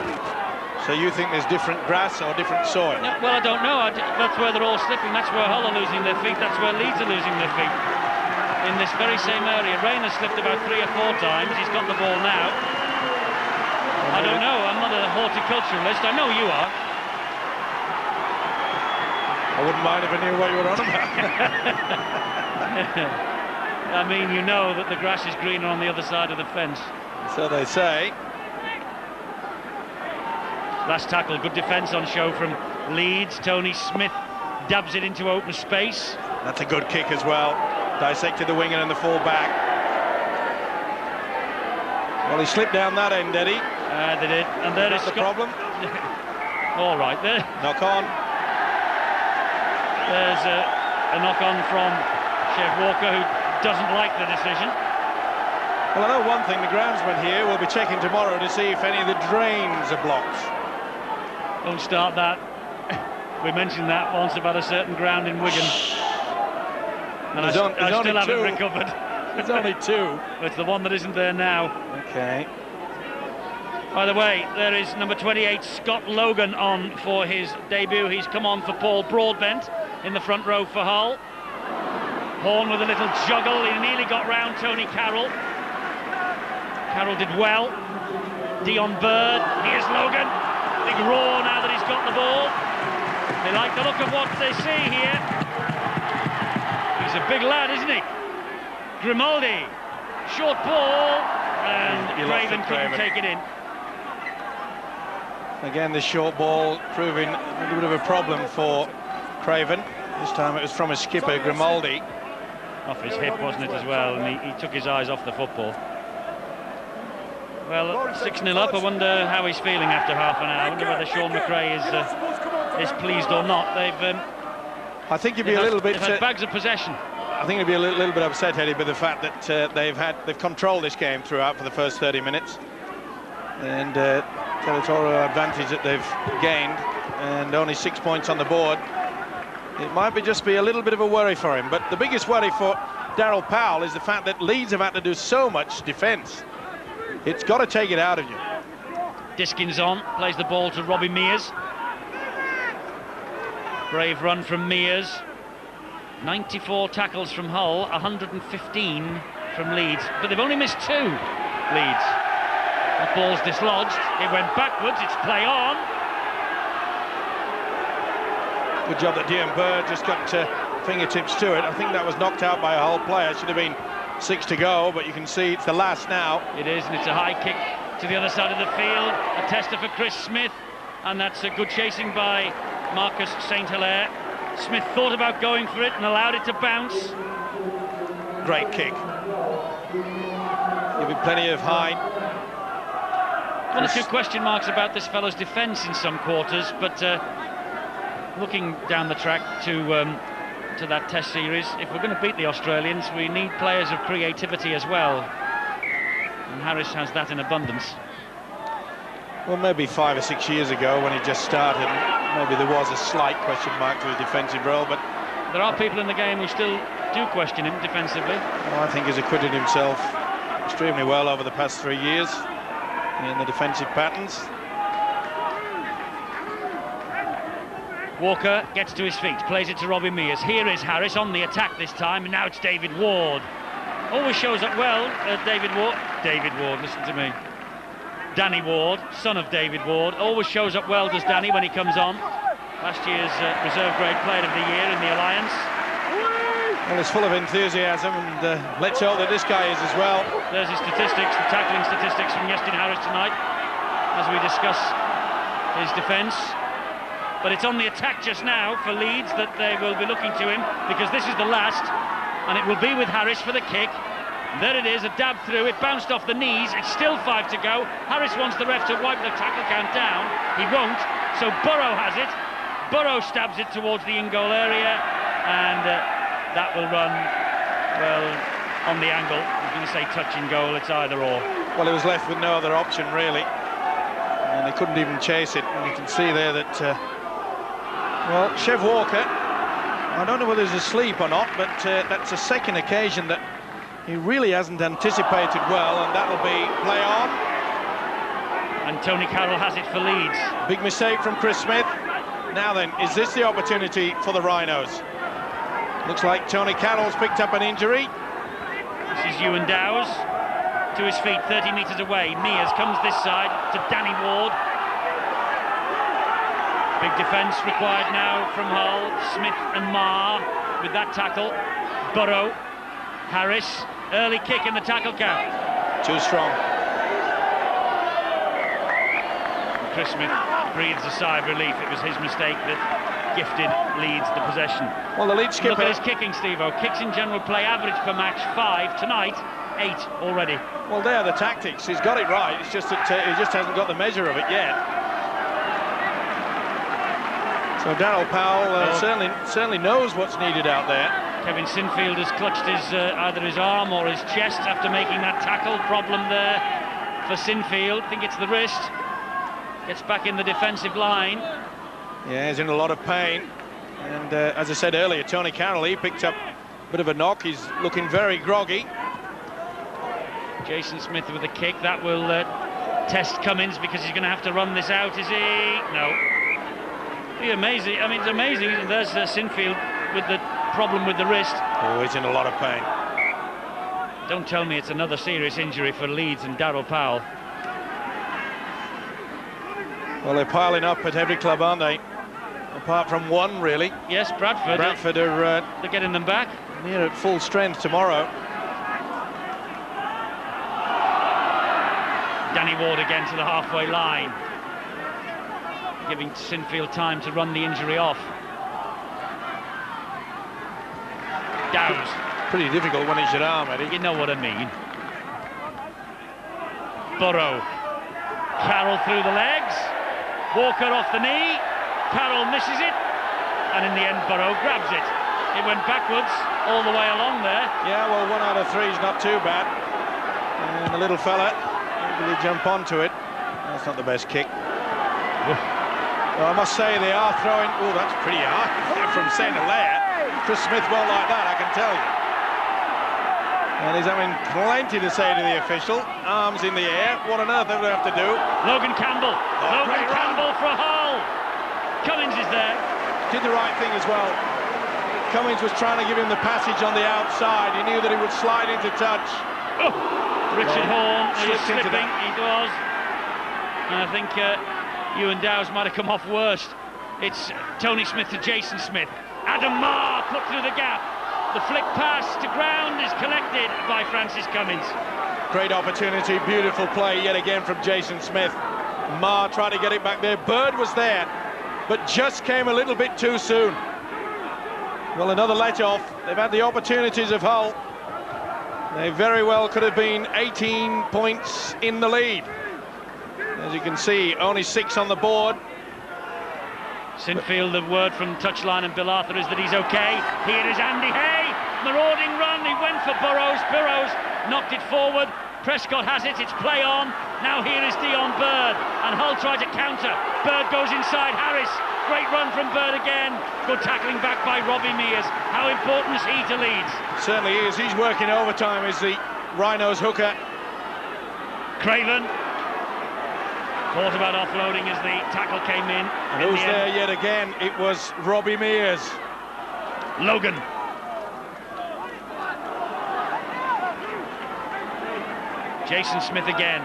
So you think there's different grass or different soil? No, well, I don't know. That's where they're all slipping. That's where Hull are losing their feet. That's where Leeds are losing their feet. In this very same area. Rayner slipped about 3 or 4 times. He's got the ball now. I don't know. I'm not a horticulturalist. I know you are. I wouldn't mind if I knew what you were on about. I mean, you know that the grass is greener on the other side of the fence. So they say. Last tackle, good defence on show from Leeds. Tony Smith dabs it into open space. That's a good kick as well. Dissected the winger and the full back. Well, he slipped down that end, Eddie. They did. And there is the problem. All right, there. Knock on. There's a knock on from Chev Walker, who doesn't like the decision. Well, I know one thing, the groundsman here will be checking tomorrow to see if any of the drains are blocked. Don't start that. We mentioned that once about a certain ground in Wigan. And I still haven't recovered. There's only 2. It's the one that isn't there now. Okay. By the way, there is number 28, Scott Logan, on for his debut. He's come on for Paul Broadbent in the front row for Hull. Horn with a little juggle. He nearly got round Tony Carroll. Carroll did well. Dion Bird. Here's Logan. Big roar now that he's got the ball. They like the look of what they see here. He's a big lad, isn't he? Grimaldi. Short ball. And Craven couldn't take it in. Again, this short ball proving a little bit of a problem for Craven. This time it was from his skipper, Grimaldi. Off his hip, wasn't it, as well? And he took his eyes off the football. Well, 6-0 up. I wonder how he's feeling after half an hour. I wonder whether Shaun McRae is pleased or not. I think you'd be a little bit. They've had bags of possession. I think he'd be a little bit upset, Eddie, by the fact that they've controlled this game throughout for the first 30 minutes, and territorial advantage that they've gained, and only 6 points on the board. It might just be a little bit of a worry for him. But the biggest worry for Darryl Powell is the fact that Leeds have had to do so much defence. It's got to take it out of you. Diskins on, plays the ball to Robbie Mears. Brave run from Mears. 94 tackles from Hull, 115 from Leeds. But they've only missed 2, Leeds. The ball's dislodged. It went backwards. It's play on. Good job that Dean Bird just got fingertips to it. I think that was knocked out by a Hull player. Should have been 6 to go, but you can see it's the last now. It is, and it's a high kick to the other side of the field. A tester for Chris Smith, and that's a good chasing by Marcus St. Hilaire. Smith thought about going for it and allowed it to bounce. Great kick. Give it plenty of height. One or two question marks about this fellow's defence in some quarters, but looking down the track to that Test series, if we're going to beat the Australians, we need players of creativity as well, and Harris has that in abundance. Well, maybe 5 or 6 years ago when he just started, maybe there was a slight question mark to his defensive role, but there are people in the game who still do question him defensively. I think he's acquitted himself extremely well over the past 3 years in the defensive patterns. Walker gets to his feet, plays it to Robbie Mears. Here is Harris on the attack this time, and now it's David Ward. Always shows up well, David Ward, listen to me. Danny Ward, son of David Ward, always shows up well, does Danny, when he comes on. Last year's reserve grade player of the year in the Alliance. Well, it's full of enthusiasm, and let's hope that this guy is as well. There's his statistics, the tackling statistics from Justin Harris tonight, as we discuss his defence. But it's on the attack just now for Leeds that they will be looking to him, because this is the last, and it will be with Harris for the kick. There it is, a dab through, it bounced off the knees, it's still 5 to go. Harris wants the ref to wipe the tackle count down, he won't, so Burrow has it. Burrow stabs it towards the in-goal area, and that will run, well, on the angle. I was going to say touch in goal, it's either or. Well, he was left with no other option, really, and he couldn't even chase it, and you can see there that, well, Chev Walker, I don't know whether he's asleep or not, but that's a second occasion that he really hasn't anticipated well, and that'll be play on. And Tony Carroll has it for Leeds. Big mistake from Chris Smith. Now then, is this the opportunity for the Rhinos? Looks like Tony Carroll's picked up an injury. This is Ewan Dowes, to his feet, 30 metres away. Mears comes this side to Danny Ward. Big defence required now from Hull. Smith and Marr with that tackle. Burrow. Harris, early kick in the tackle count. Too strong. Chris Smith breathes a sigh of relief. It was his mistake that gifted Leeds the possession. Well, the lead skipper... Look at his kicking, Steve-O. Kicks in general play average per match 5. Tonight, 8 already. Well, they are the tactics. He's got it right. It's just that he just hasn't got the measure of it yet. So Darryl Powell certainly knows what's needed out there. Kevin Sinfield has clutched his either his arm or his chest after making that tackle. Problem there for Sinfield. I think it's the wrist. Gets back in the defensive line. Yeah, he's in a lot of pain. And as I said earlier, Tony Carroll, he picked up a bit of a knock. He's looking very groggy. Jason Smith with a kick. That will test Cummins, because he's going to have to run this out, is he? No. Pretty amazing. I mean, it's amazing. There's Sinfield with the problem with the wrist. Oh, he's in a lot of pain. Don't tell me it's another serious injury for Leeds and Darryl Powell. Well, they're piling up at every club, aren't they? Apart from one, really. Yes, Bradford. Bradford are... they're getting them back. Near at full strength tomorrow. Danny Ward again to the halfway line, giving Sinfield time to run the injury off. Dowes. Pretty difficult when it's your arm, Eddie. You know what I mean. Burrow. Carroll through the legs. Walker off the knee. Carroll misses it. And in the end, Burrow grabs it. It went backwards all the way along there. Yeah, well, 1 out of 3 is not too bad. And the little fella, will he jump onto it? That's not the best kick. Well, I must say they are throwing... Oh, that's pretty hard from St. Hilaire. Chris Smith won't like that, I can tell you. And he's having plenty to say to the official. Arms in the air. What on earth do they have to do? Logan Campbell. Logan Campbell for Hull. Cummins is there. Did the right thing as well. Cummins was trying to give him the passage on the outside. He knew that he would slide into touch. Oh. Richard Horn is slipped into slipping, that. he was. And I think Ewan Dowes might have come off worst. It's Tony Smith to Jason Smith. Adam Marr put through the gap. The flick pass to ground is collected by Francis Cummins. Great opportunity, beautiful play yet again from Jason Smith. Marr tried to get it back there. Bird was there, but just came a little bit too soon. Well, another let-off. They've had the opportunities of Hull. They very well could have been 18 points in the lead. As you can see, only 6 on the board. Sinfield, the word from touchline and Bill Arthur is that he's okay. Here is Andy Hay, marauding run. He went for Burrows. Burrows knocked it forward. Prescott has it. It's play on. Now here is Dion Bird, and Hull tried to counter. Bird goes inside Harris. Great run from Bird again. Good tackling back by Robbie Mears. How important is he to Leeds? Certainly is. He's working overtime as the Rhinos hooker. Craven thought about offloading as the tackle came in. And who's there yet again? It was Robbie Mears. Logan. Jason Smith again.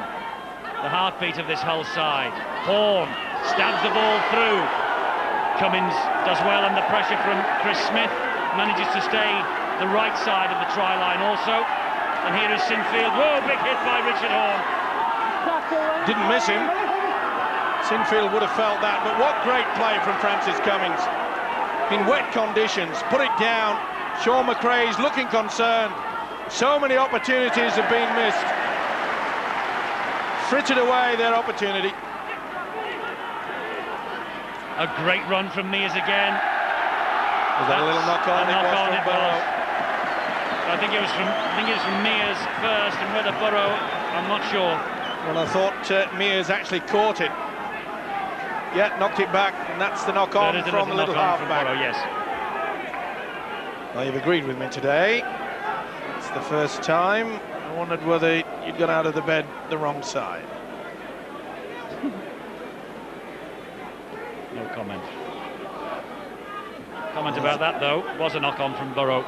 The heartbeat of this Hull side. Horn stabs the ball through. Cummins does well under pressure from Chris Smith. Manages to stay the right side of the try line also. And here is Sinfield. Whoa, big hit by Richard Horn. Didn't miss him. Sinfield would have felt that, but what great play from Francis Cummins. In wet conditions, put it down. Shaun McRae's looking concerned. So many opportunities have been missed. Frittered away their opportunity. A great run from Mears again. Was that a little knock-on? It was. I think it was from Mears first, and whether Burrow, I'm not sure. Well, I thought Mears actually caught it. Yeah, knocked it back, and that's the knock-on from the little half-back. Yes. Well, you've agreed with me today. It's the first time. I wondered whether you'd gone out of the bed the wrong side. No comment. Comment about that, though. Was a knock-on from Burrow.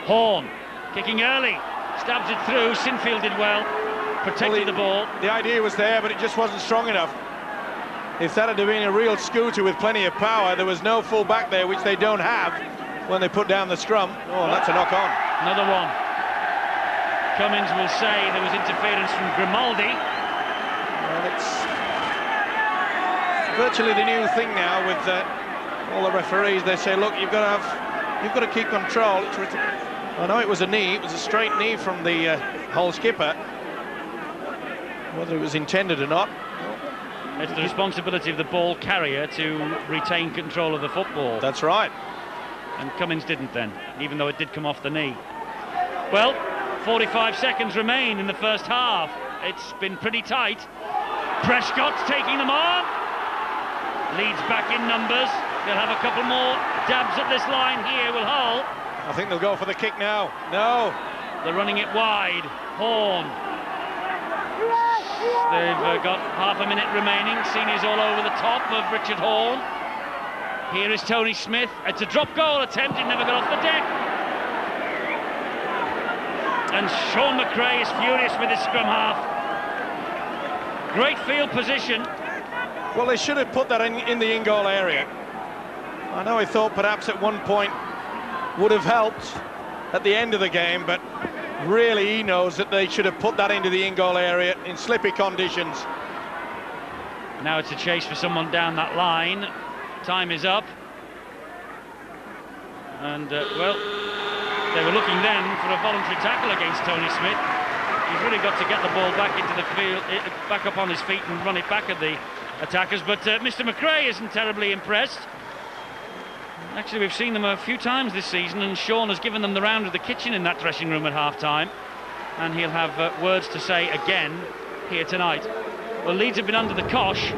Horn, kicking early. Stabs it through. Sinfield did well. Protected the ball. The idea was there, but it just wasn't strong enough. If that had been a real scooter with plenty of power, there was no full back there, which they don't have when they put down the scrum. Oh, that's a knock-on. Another one. Cummins will say there was interference from Grimaldi. Well, it's virtually the new thing now with all the referees. They say, look, you've got to keep control. I know it was a knee. It was a straight knee from the Hull skipper. Whether it was intended or not. It's the responsibility of the ball carrier to retain control of the football. That's right. And Cummins didn't then, even though it did come off the knee. Well, 45 seconds remain in the first half. It's been pretty tight. Prescott's taking them on. Leeds back in numbers. They'll have a couple more dabs at this line here, will Hull. I think they'll go for the kick now. No. They're running it wide. Horn. They've got half a minute remaining. Seniors all over the top of Richard Horn. Here is Tony Smith. It's a drop goal attempt. It never got off the deck. And Shaun McRae is furious with his scrum half. Great field position. Well, they should have put that in the in-goal area. I know he thought perhaps at one point would have helped at the end of the game, but really he knows that they should have put that into the in-goal area in slippy conditions. Now it's a chase for someone down that line. Time is up. And, well, they were looking then for a voluntary tackle against Tony Smith. He's really got to get the ball back into the field, back up on his feet and run it back at the attackers. But Mr. McRae isn't terribly impressed. Actually, we've seen them a few times this season, and Shaun has given them the round of the kitchen in that dressing room at half-time. And he'll have words to say again here tonight. Well, Leeds have been under the cosh,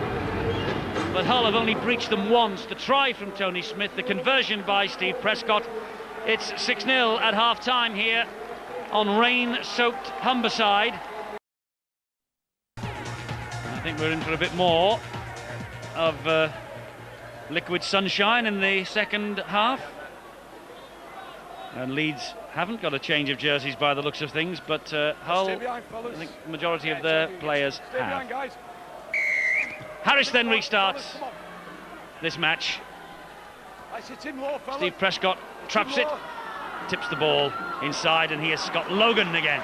but Hull have only breached them once. The try from Tony Smith, the conversion by Steve Prescott. It's 6-0 at half-time here on rain-soaked Humberside. I think we're in for a bit more of liquid sunshine in the second half. And Leeds haven't got a change of jerseys by the looks of things, but Hull, I think the majority of their players have. Harris then restarts this match. Steve Prescott traps it, tips the ball inside, and here's Scott Logan again.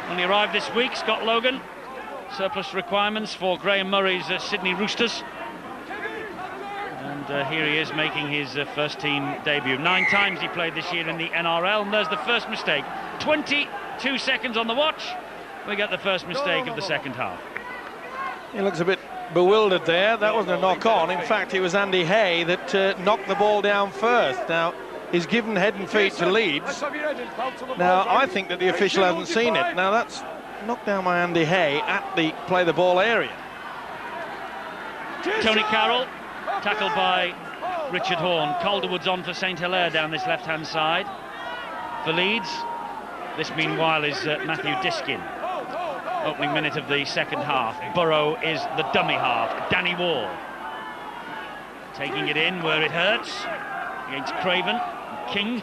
Only arrived this week, Scott Logan. Surplus requirements for Graham Murray's Sydney Roosters. And here he is making his first team debut. 9 times he played this year in the NRL, and there's the first mistake. 22 seconds on the watch. We get the first mistake of the second half. He looks a bit bewildered there. That wasn't a knock on. In fact, it was Andy Hay that knocked the ball down first. Now, he's given head and feet to Leeds. Now, I think that the official hasn't seen it. Now, that's knocked down by Andy Hay at the play the ball area. Tony Carroll, tackled by Richard Horne. Calderwood's on for St Hilaire down this left-hand side. For Leeds, this meanwhile is Matthew Diskin. Opening minute of the second half. Burrow is the dummy half. Danny Ward taking it in where it hurts against Craven. King.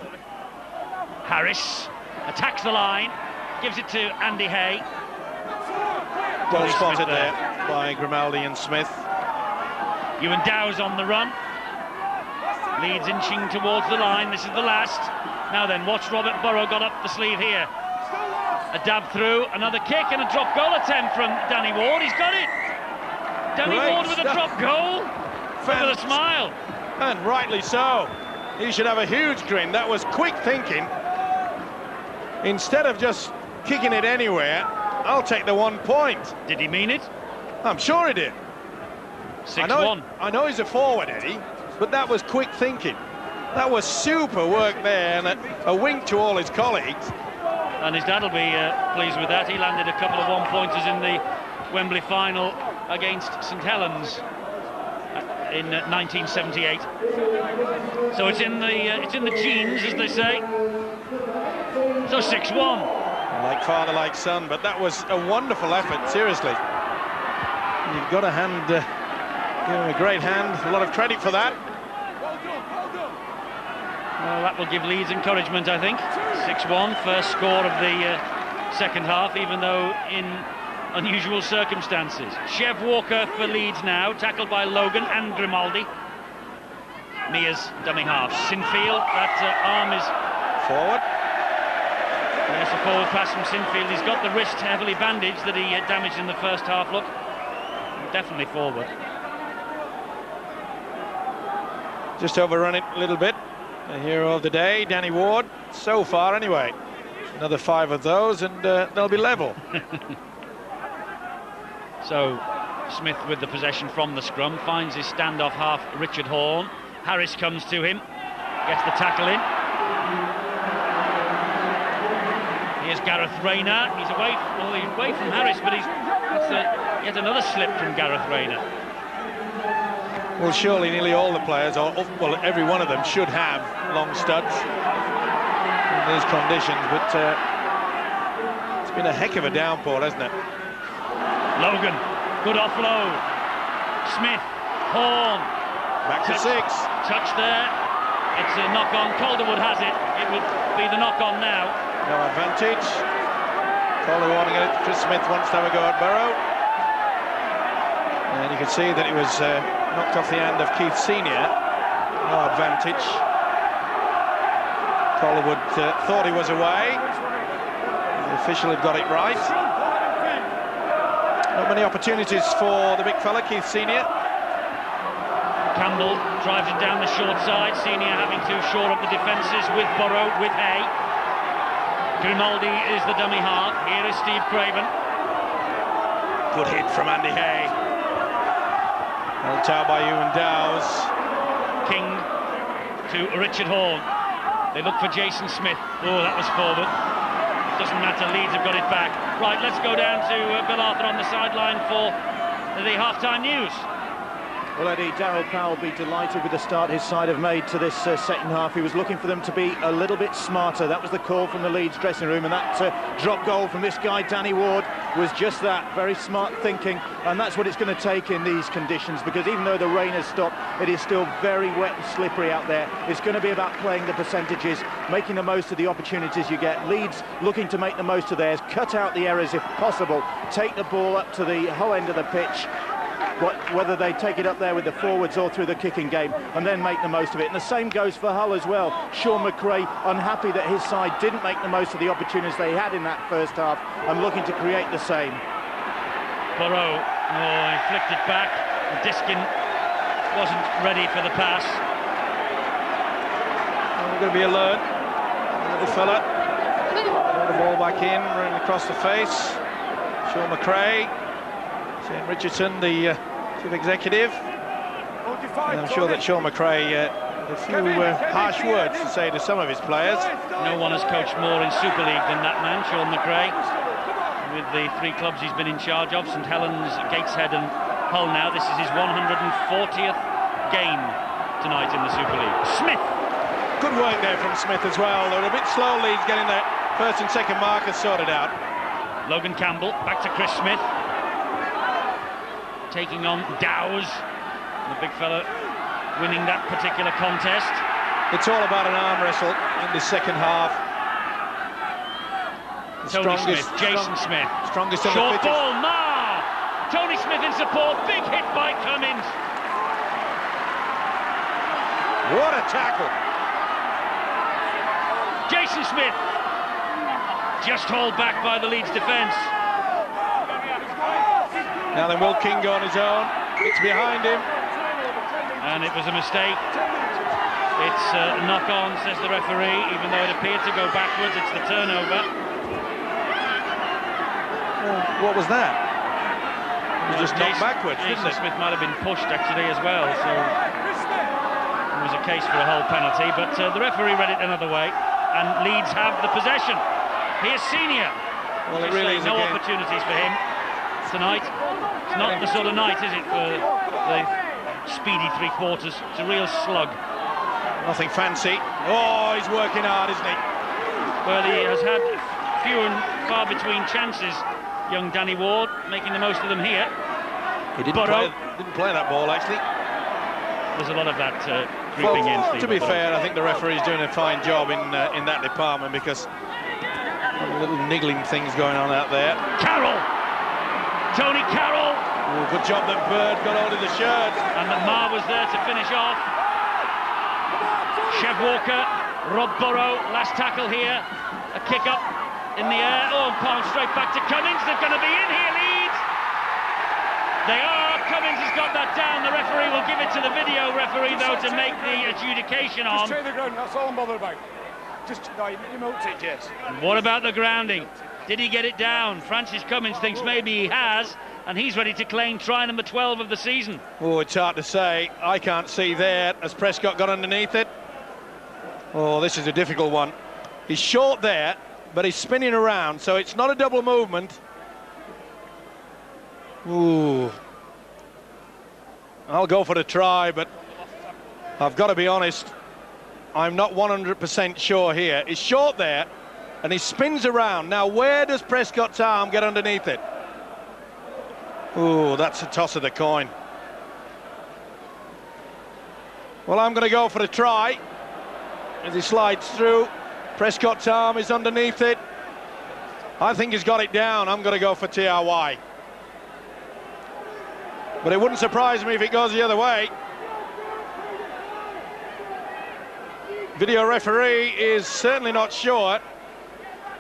Harris attacks the line, gives it to Andy Hay. Well spotted there by Grimaldi and Smith. Ewan Dow's on the run. Leeds inching towards the line. This is the last. Now then, watch Robert Burrow got up the sleeve here. A dab through, another kick and a drop goal attempt from Danny Ward. He's got it. Danny Ward with a drop goal. With a smile. And rightly so. He should have a huge grin. That was quick thinking. Instead of just kicking it anywhere, I'll take the 1 point. Did he mean it? I'm sure he did. 6-1. I know he's a forward, Eddie, but that was quick thinking. That was super work there, and a wink to all his colleagues. And his dad will be pleased with that. He landed a couple of one-pointers in the Wembley final against St Helens in 1978. So it's in the genes, as they say. So 6-1. Like father, like son, but that was a wonderful effort, seriously. You've got to give him a great hand, a lot of credit for that. Well, that will give Leeds encouragement, I think. 6-1, first score of the second half, even though in unusual circumstances. Chev Walker for Leeds now, tackled by Logan and Grimaldi. Mears dummy half. Sinfield, that arm is forward. Yes, a forward pass from Sinfield. He's got the wrist heavily bandaged that he damaged in the first half. Look, definitely forward. Just overrun it a little bit. The hero of the day, Danny Ward, so far anyway. Another 5 of those and they'll be level. So Smith with the possession from the scrum, finds his standoff half Richard Horne. Harris comes to him, gets the tackle in. Here's Gareth Rayner. He's away from Harris, but it's yet another slip from Gareth Rayner. Well, surely nearly all the players, or well, every one of them should have long studs in these conditions, but it's been a heck of a downpour, hasn't it? Logan, good offload. Smith, Horne. Back to 6. Touch there. It's a knock-on. Calderwood has it. It would be the knock-on now. No advantage. Calderwood wanting it. Chris Smith wants to have a go at Burrow. And you can see that it was knocked off the hand of Keith Senior. No advantage. Calderwood thought he was away. The official had got it right. Not many opportunities for the big fella, Keith Senior. Campbell drives it down the short side. Senior having to shore up the defences with Burrow, with Hay. Grimaldi is the dummy half. Here is Steve Craven. Good hit from Andy Hay. Held out by Ewan Dow's. King to Richard Horne. They look for Jason Smith. Oh, that was forward. Doesn't matter, Leeds have got it back. Right, let's go down to Bill Arthur on the sideline for the half-time news. Well, Eddie, Darryl Powell will be delighted with the start his side have made to this second half. He was looking for them to be a little bit smarter. That was the call from the Leeds dressing room, and that drop goal from this guy, Danny Ward, was just that, very smart thinking, and that's what it's going to take in these conditions, because even though the rain has stopped, it is still very wet and slippery out there. It's going to be about playing the percentages, making the most of the opportunities you get. Leeds looking to make the most of theirs, cut out the errors if possible, take the ball up to the whole end of the pitch, whether they take it up there with the forwards or through the kicking game, and then make the most of it. And the same goes for Hull as well. Shaun McRae unhappy that his side didn't make the most of the opportunities they had in that first half, and looking to create the same. Burrow, he flicked it back. Diskin wasn't ready for the pass. We're going to be alert. Little fella. Throw the ball back in, running across the face. Shaun McRae. Shane Richardson, the chief executive. And I'm sure that Shaun McRae had a few harsh words to say to some of his players. No one has coached more in Super League than that man, Shaun McRae. With the 3 clubs he's been in charge of, St Helens, Gateshead and Hull now, this is his 140th game tonight in the Super League. Smith! Good work there from Smith as well. They were a bit slow, Leeds getting their first and second markers sorted out. Logan Campbell, back to Chris Smith. Taking on Dowes, the big fella winning that particular contest. It's all about an arm wrestle in the second half. Tony Smith, Jason Smith. Strongest in the short fittest. ball, Tony Smith in support, big hit by Cummins. What a tackle. Jason Smith, just hauled back by the Leeds defence. Now then, Will King go on his own. It's behind him. And it was a mistake. It's a knock-on, says the referee, even though it appeared to go backwards. It's the turnover. What was that? It was just knocked backwards, Jason didn't it? Smith might have been pushed, actually, as well. So it was a case for a Hull penalty. But the referee read it another way. And Leeds have the possession. Here's Senior. Well, it really is no a game. opportunities for him tonight. It's not the sort of night, is it, for the speedy 3/4s? It's a real slug. Nothing fancy. Oh, he's working hard, isn't he? Well, he has had few and far between chances, young Danny Ward, making the most of them here. He didn't play that ball, actually. There's a lot of that creeping in. To be fair, I think the referee's doing a fine job in that department, because little niggling things going on out there. Carroll! Tony Carroll! Oh, good job that Bird got hold of the shirt. And that Ma was there to finish off. Chev Walker, Rob Burrow, last tackle here. A kick up in the air. Oh, palm straight back to Cummins. They're going to be in here, Leeds. They are. Cummins has got that down. The referee will give it to the video referee, though, to make the adjudication on. Just take the ground, that's all I'm bothered about. Just, no, you milked it, Jess. What about the grounding? Did he get it down? Francis Cummins thinks maybe he has, and he's ready to claim try number 12 of the season. Oh, it's hard to say. I can't see there. Has Prescott got underneath it? Oh, this is a difficult one. He's short there, but he's spinning around, so it's not a double movement. Ooh. I'll go for the try, but I've got to be honest, I'm not 100% sure here. He's short there, and he spins around. Now, where does Prescott's arm get underneath it? Ooh, that's a toss of the coin. Well, I'm going to go for the try. As he slides through, Prescott's arm is underneath it. I think he's got it down. I'm going to go for TRY. But it wouldn't surprise me if it goes the other way. Video referee is certainly not sure.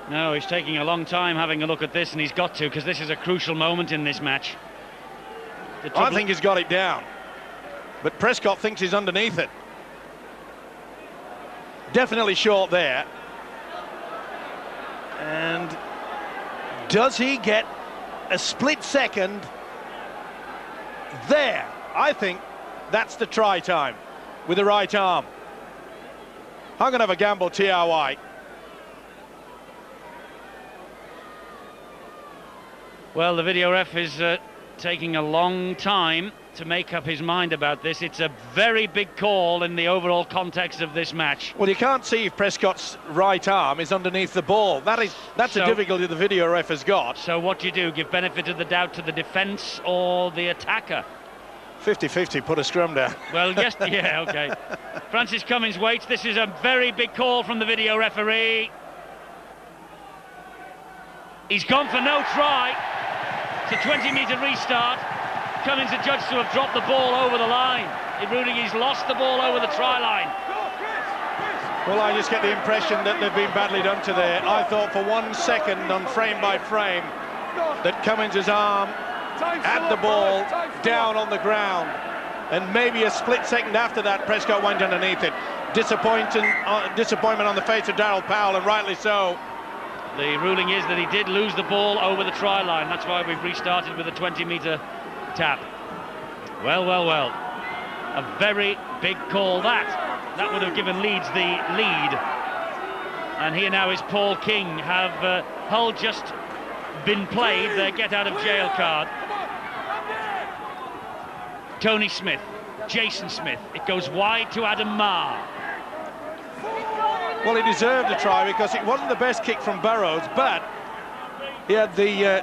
No, he's taking a long time having a look at this, and he's got to, because this is a crucial moment in this match. I think he's got it down, but Prescott thinks he's underneath it. Definitely short there. And does he get a split second there? I think that's the try time with the right arm. I'm going to have a gamble TRY. Well, the video ref is taking a long time to make up his mind about this. It's a very big call in the overall context of this match. Well, you can't see if Prescott's right arm is underneath the ball. That's a difficulty the video ref has got. So what do you do? Give benefit of the doubt to the defence or the attacker? 50-50, put a scrum down. Well, yes, yeah, okay. Francis Cummins waits. This is a very big call from the video referee. He's gone for no try. It's a 20-metre restart. Cummins adjudged to have dropped the ball over the line. He's lost the ball over the try line. Well, I just get the impression that they've been badly done to there. I thought for 1 second on frame by frame that Cummins' arm had the ball down on the ground, and maybe a split second after that Prescott went underneath it. Disappointment on the face of Darryl Powell, and rightly so. The ruling is that he did lose the ball over the try line. That's why we've restarted with a 20-metre tap. Well, well, well. A very big call that would have given Leeds the lead. And here now is Paul King. Have Hull just been played their get out of jail card? Tony Smith, Jason Smith. It goes wide to Adam Marr. Well, he deserved a try because it wasn't the best kick from Burrows, but he had the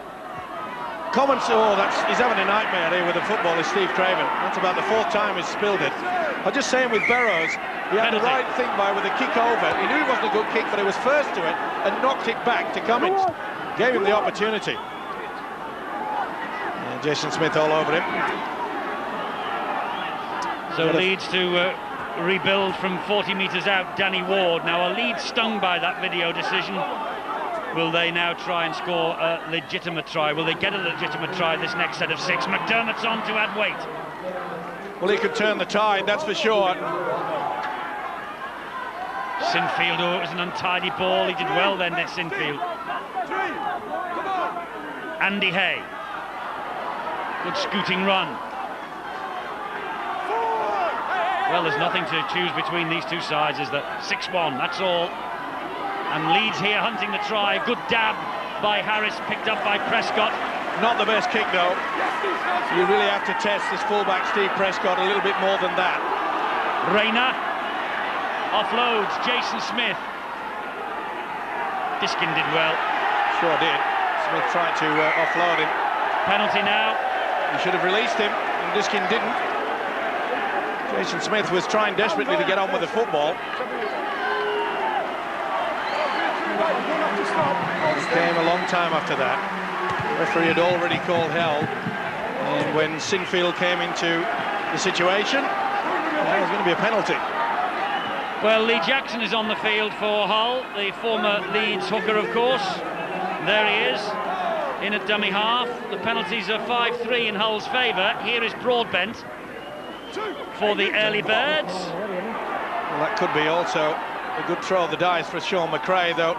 comments. Oh, he's having a nightmare here with the footballer, Steve Craven. That's about the 4th time he's spilled it. I'm just saying with Burrows, he had the right thing with a kick over. He knew it wasn't a good kick, but he was first to it and knocked it back to Cummins. Gave him the opportunity. Yeah, Jason Smith all over him. So Leeds to rebuild from 40 metres out. Danny Ward. Now a Leeds stung by that video decision. Will they now try and score a legitimate try? Will they get a legitimate try this next set of 6? McDermott's on to add weight. Well, he could turn the tide, that's for sure. Sinfield, oh, it was an untidy ball. He did well then, did Sinfield. Andy Hay. Good scooting run. Well, there's nothing to choose between these two sides. Is that 6-1, that's all. And Leeds here hunting the try. Good dab by Harris, picked up by Prescott. Not the best kick, though. You really have to test this fullback, Steve Prescott, a little bit more than that. Rayner offloads Jason Smith. Diskin did well. Sure did. Smith tried to offload him. Penalty now. He should have released him, and Diskin didn't. Jason Smith was trying desperately to get on with the football. It came a long time after that. The referee had already called hell, and when Sinfield came into the situation, there was going to be a penalty. Well, Lee Jackson is on the field for Hull, the former Leeds hooker, of course. There he is, in at dummy half. The penalties are 5-3 in Hull's favour. Here is Broadbent for the early birds. Well, that could be also a good throw of the dice for Shaun McRae, though.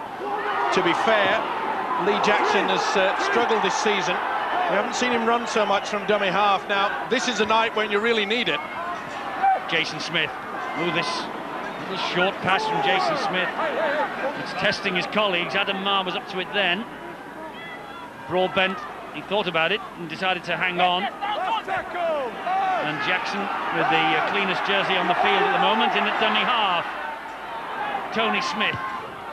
To be fair, Lee Jackson has struggled this season. We haven't seen him run so much from dummy half. Now, this is a night when you really need it. Jason Smith. Ooh, this little short pass from Jason Smith. It's testing his colleagues. Adam Marr was up to it then. Broadbent, he thought about it and decided to hang on. And Jackson with the cleanest jersey on the field at the moment, in at dummy half. Tony Smith.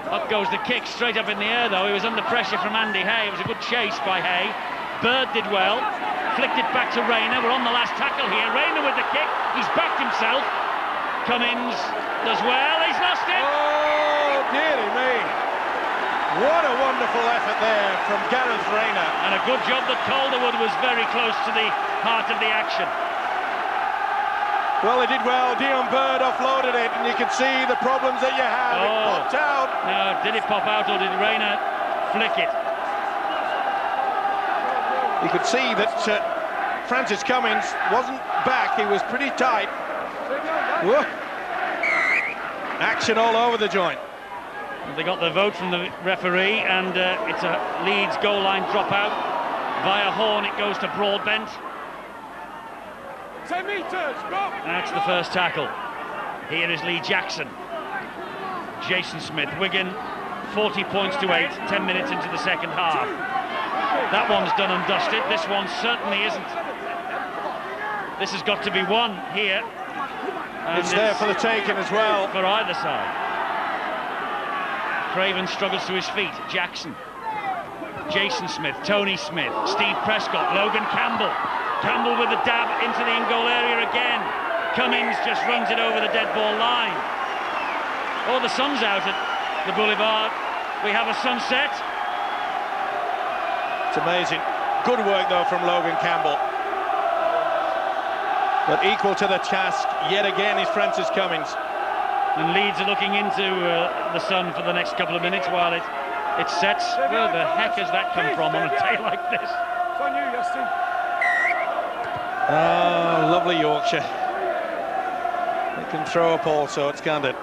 Up goes the kick, straight up in the air though. He was under pressure from Andy Hay. It was a good chase by Hay. Bird did well, flicked it back to Rayner. We're on the last tackle here. Rayner with the kick, he's backed himself. Cummins does well, he's lost it. Oh, dearie me. What a wonderful effort there from Gareth Rayner. And a good job that Calderwood was very close to the heart of the action. Well, they did well. Dion Bird offloaded it, and you can see the problems that you have. It popped out. Now, did it pop out or did Rayner flick it? You could see that Francis Cummins wasn't back. He was pretty tight. Whoa. Action all over the joint. They got the vote from the referee, and it's a Leeds goal line dropout. Via horn, it goes to Broadbent. 10 metres, go! That's the first tackle. Here is Lee Jackson. Jason Smith, Wigan, 40 points to 8, 10 minutes into the second half. That one's done and dusted. This one certainly isn't. This has got to be won here. And it's there for the taking as well. For either side. Craven struggles to his feet. Jackson. Jason Smith, Tony Smith, Steve Prescott, Logan Campbell. Campbell with a dab into the in-goal area again. Cummings just runs it over the dead ball line. Oh, the sun's out at the Boulevard. We have a sunset. It's amazing. Good work, though, from Logan Campbell. But equal to the task, yet again, is Francis Cummings. And Leeds are looking into the sun for the next couple of minutes while it sets. Where the heck has that come from on a day like this? It's on you, Justin. Oh, lovely Yorkshire. It can throw up all sorts, can't it?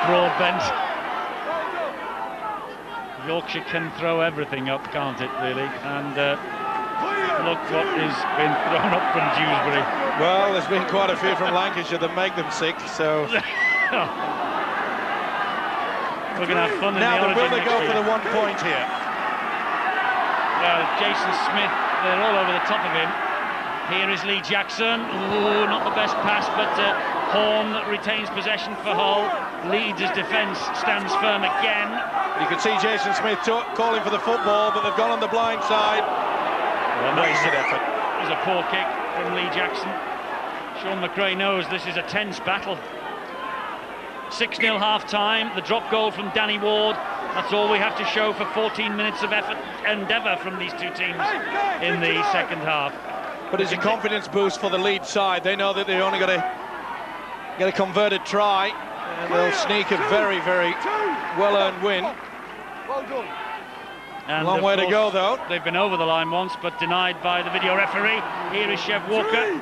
Broadbent. Yorkshire can throw everything up, can't it, really? And look what has been thrown up from Dewsbury. Well, there's been quite a few from Lancashire that make them sick, so... We're going to have fun in now, the Origin will they go next for year. the 1 point here? Well, Jason Smith, they're all over the top of him. Here is Lee Jackson. Ooh, not the best pass, but Horn retains possession for Hull. Leeds' defence stands firm again. You can see Jason Smith calling for the football, but they've gone on the blind side. Wasted effort. It was a poor kick from Lee Jackson. Shaun McRae knows this is a tense battle. 6-0 half-time, the drop goal from Danny Ward. That's all we have to show for 14 minutes of effort, endeavour from these two teams in the second half. But it's a confidence boost for the lead side. They know that they only got to get a converted try, and they'll sneak a very, very well-earned win. Well done. And long way to go, though. They've been over the line once, but denied by the video referee. Here is Chev Walker.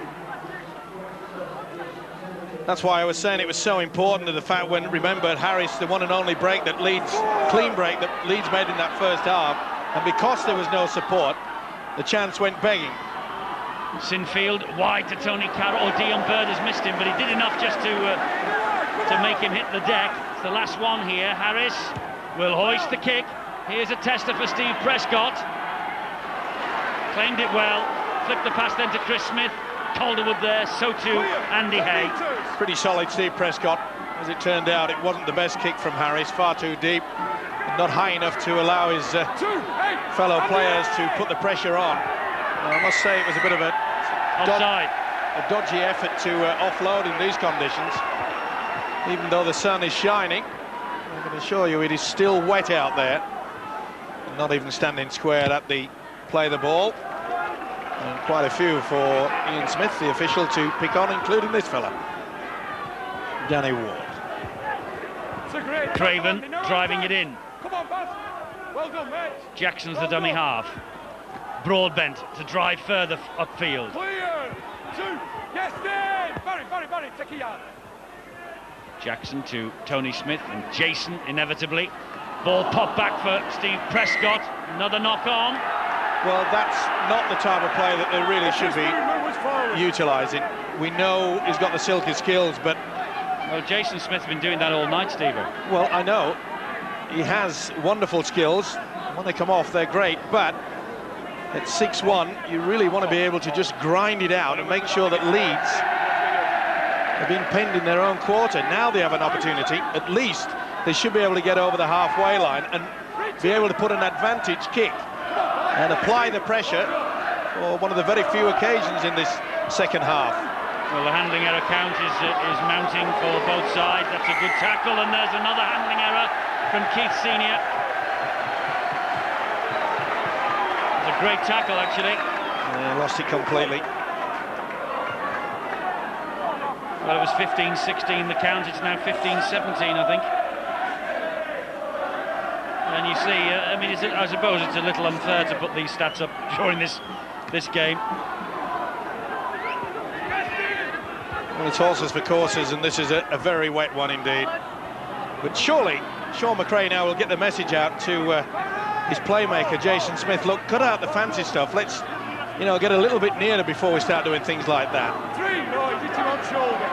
That's why I was saying it was so important to the fact when, remember, Harris, the one and only break that Leeds, clean break that Leeds made in that first half, and because there was no support, the chance went begging. Sinfield wide to Tony Carroll. Oh, Dion Bird has missed him, but he did enough just to make him hit the deck. It's the last one here. Harris will hoist the kick. Here's a tester for Steve Prescott. Claimed it well. Flipped the pass then to Chris Smith. Calderwood there, so too Andy Hay. Pretty solid Steve Prescott. As it turned out, it wasn't the best kick from Harris, far too deep, not high enough to allow his fellow players to put the pressure on. I must say it was a bit of a dodgy effort to offload in these conditions. Even though the sun is shining, I can assure you it is still wet out there. Not even standing square at the play the ball. And quite a few for Ian Smith, the official, to pick on, including this fella, Danny Ward. Craven driving it in. Come on, Baz. Well done, mate. Jackson's the dummy half. Broadbent to drive further upfield. Clear. 2. Yes, Dave. Very, take a yard. Jackson to Tony Smith and Jason, inevitably. Ball popped back for Steve Prescott. Another knock on. Well, that's not the type of play that they really should be utilising. We know he's got the silky skills, but... Well, Jason Smith's been doing that all night, Steve. Well, I know. He has wonderful skills. When they come off, they're great, but at 6-1, you really want to be able to just grind it out and make sure that Leeds have been penned in their own quarter. Now they have an opportunity. At least they should be able to get over the halfway line and be able to put an advantage kick and apply the pressure for one of the very few occasions in this second half. Well, the handling error count is mounting for both sides. That's a good tackle, and there's another handling error from Keith Senior. It's a great tackle, actually. Yeah, lost it completely. Well, it was 15-16 the count. It's now 15-17, I think. And you see, I mean, I suppose it's a little unfair to put these stats up during this game. Well, it's horses for courses, and this is a very wet one indeed. But surely, Shaun McRae now will get the message out to his playmaker, Jason Smith. Look, cut out the fancy stuff. Let's, get a little bit nearer before we start doing things like that. 3, no, hit him on shoulder.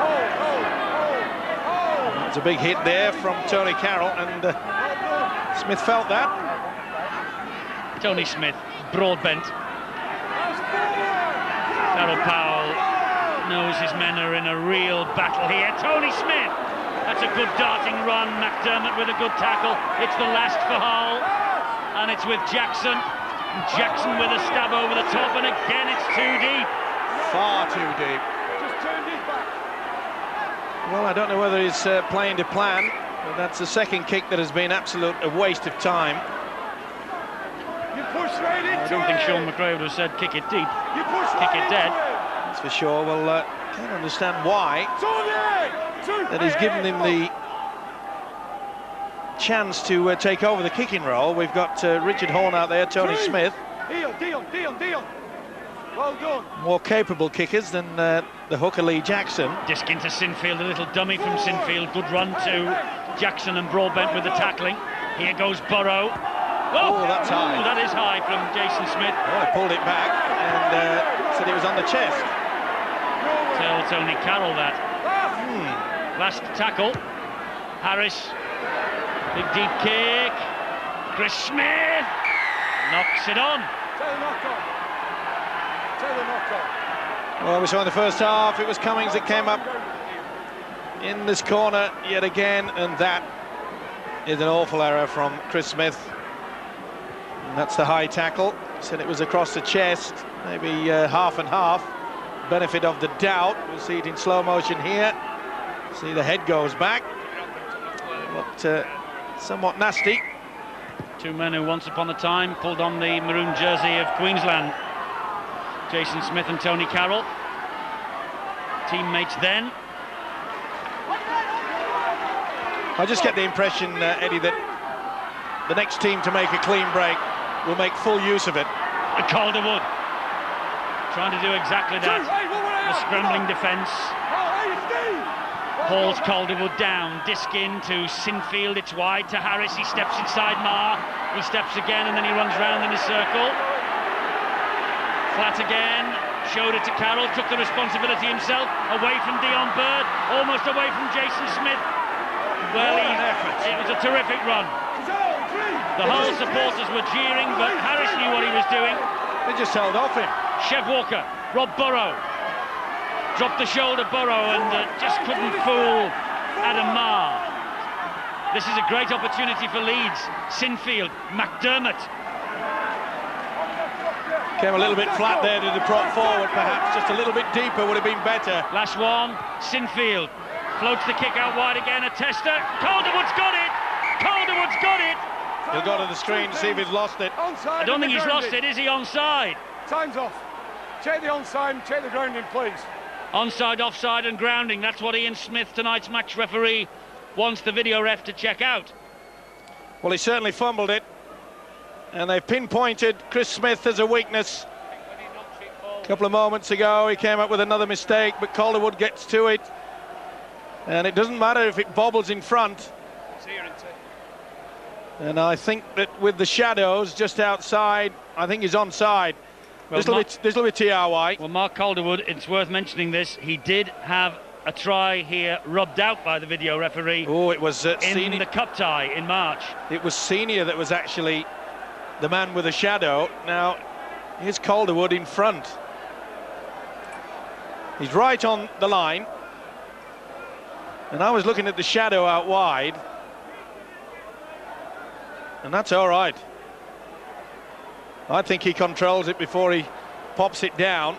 Oh. It's a big hit there from Tony Carroll, and Smith felt that. Tony Smith, broad bent. Darryl Powell knows his men are in a real battle here. Tony Smith, that's a good darting run. McDermott with a good tackle. It's the last for Hull, and it's with Jackson. Jackson with a stab over the top, and again it's too deep. Far too deep. Just turned his back. Well, I don't know whether he's playing to plan, but that's the second kick that has been absolute a waste of time. You push straight into I don't think Shaun McRae would have said kick it deep, You push kick right it dead. That's for sure. Well, can't understand why that he's given him the chance to take over the kicking role. We've got Richard Horn out there, Tony Smith. Deal. Well done. More capable kickers than the hooker Lee Jackson. Disc into Sinfield, a little dummy from Sinfield. Good run to Jackson and Broadbent with the tackling. Here goes Burrow. Oh, that's high. That is high from Jason Smith. Oh, he pulled it back and said it was on the chest. Tell Tony Carroll that. Last tackle. Harris. Big deep kick. Chris Smith knocks it on. Well, we saw in the first half it was Cummings that came up in this corner yet again, and that is an awful error from Chris Smith. And that's the high tackle. Said it was across the chest, maybe half and half. Benefit of the doubt. We'll see it in slow motion here. See the head goes back. But somewhat nasty. Two men who once upon a time pulled on the maroon jersey of Queensland. Jason Smith and Tony Carroll. Teammates then. I just get the impression, Eddie, that the next team to make a clean break will make full use of it. Calderwood trying to do exactly that. The scrambling defence. Hauls Calderwood down, disc in to Sinfield, it's wide to Harris, he steps inside Marr, he steps again and then he runs round in a circle. Flat again, showed it to Carroll, took the responsibility himself, away from Dion Bird, almost away from Jason Smith. Well, it was a terrific run. The Hull supporters were jeering, but Harris knew what he was doing. They just held off him. Chev Walker, Rob Burrow. Dropped the shoulder Burrow and just couldn't fool Adam Marr. This is a great opportunity for Leeds. Sinfield, McDermott. Came a little bit flat there to the prop forward, perhaps. Just a little bit deeper would have been better. Last one, Sinfield. Floats the kick out wide again, a tester. Calderwood's got it! Calderwood's got it! He'll go to the screen to see if he's lost it. I don't think he's lost it. Is he onside? Time's off. Take the onside and take the grounding, please. Onside, offside and grounding. That's what Ian Smith, tonight's match referee, wants the video ref to check out. Well, he certainly fumbled it. And they've pinpointed Chris Smith as a weakness. A couple of moments ago, he came up with another mistake, but Calderwood gets to it. And it doesn't matter if it bobbles in front. And I think that with the shadows just outside, I think he's onside. Well, This'll be TRY. Well, Mark Calderwood, it's worth mentioning this, he did have a try here rubbed out by the video referee. Oh, it was in the cup tie in March. It was Senior that was actually the man with a shadow. Now, here's Calderwood in front. He's right on the line. And I was looking at the shadow out wide. And that's all right. I think he controls it before he pops it down.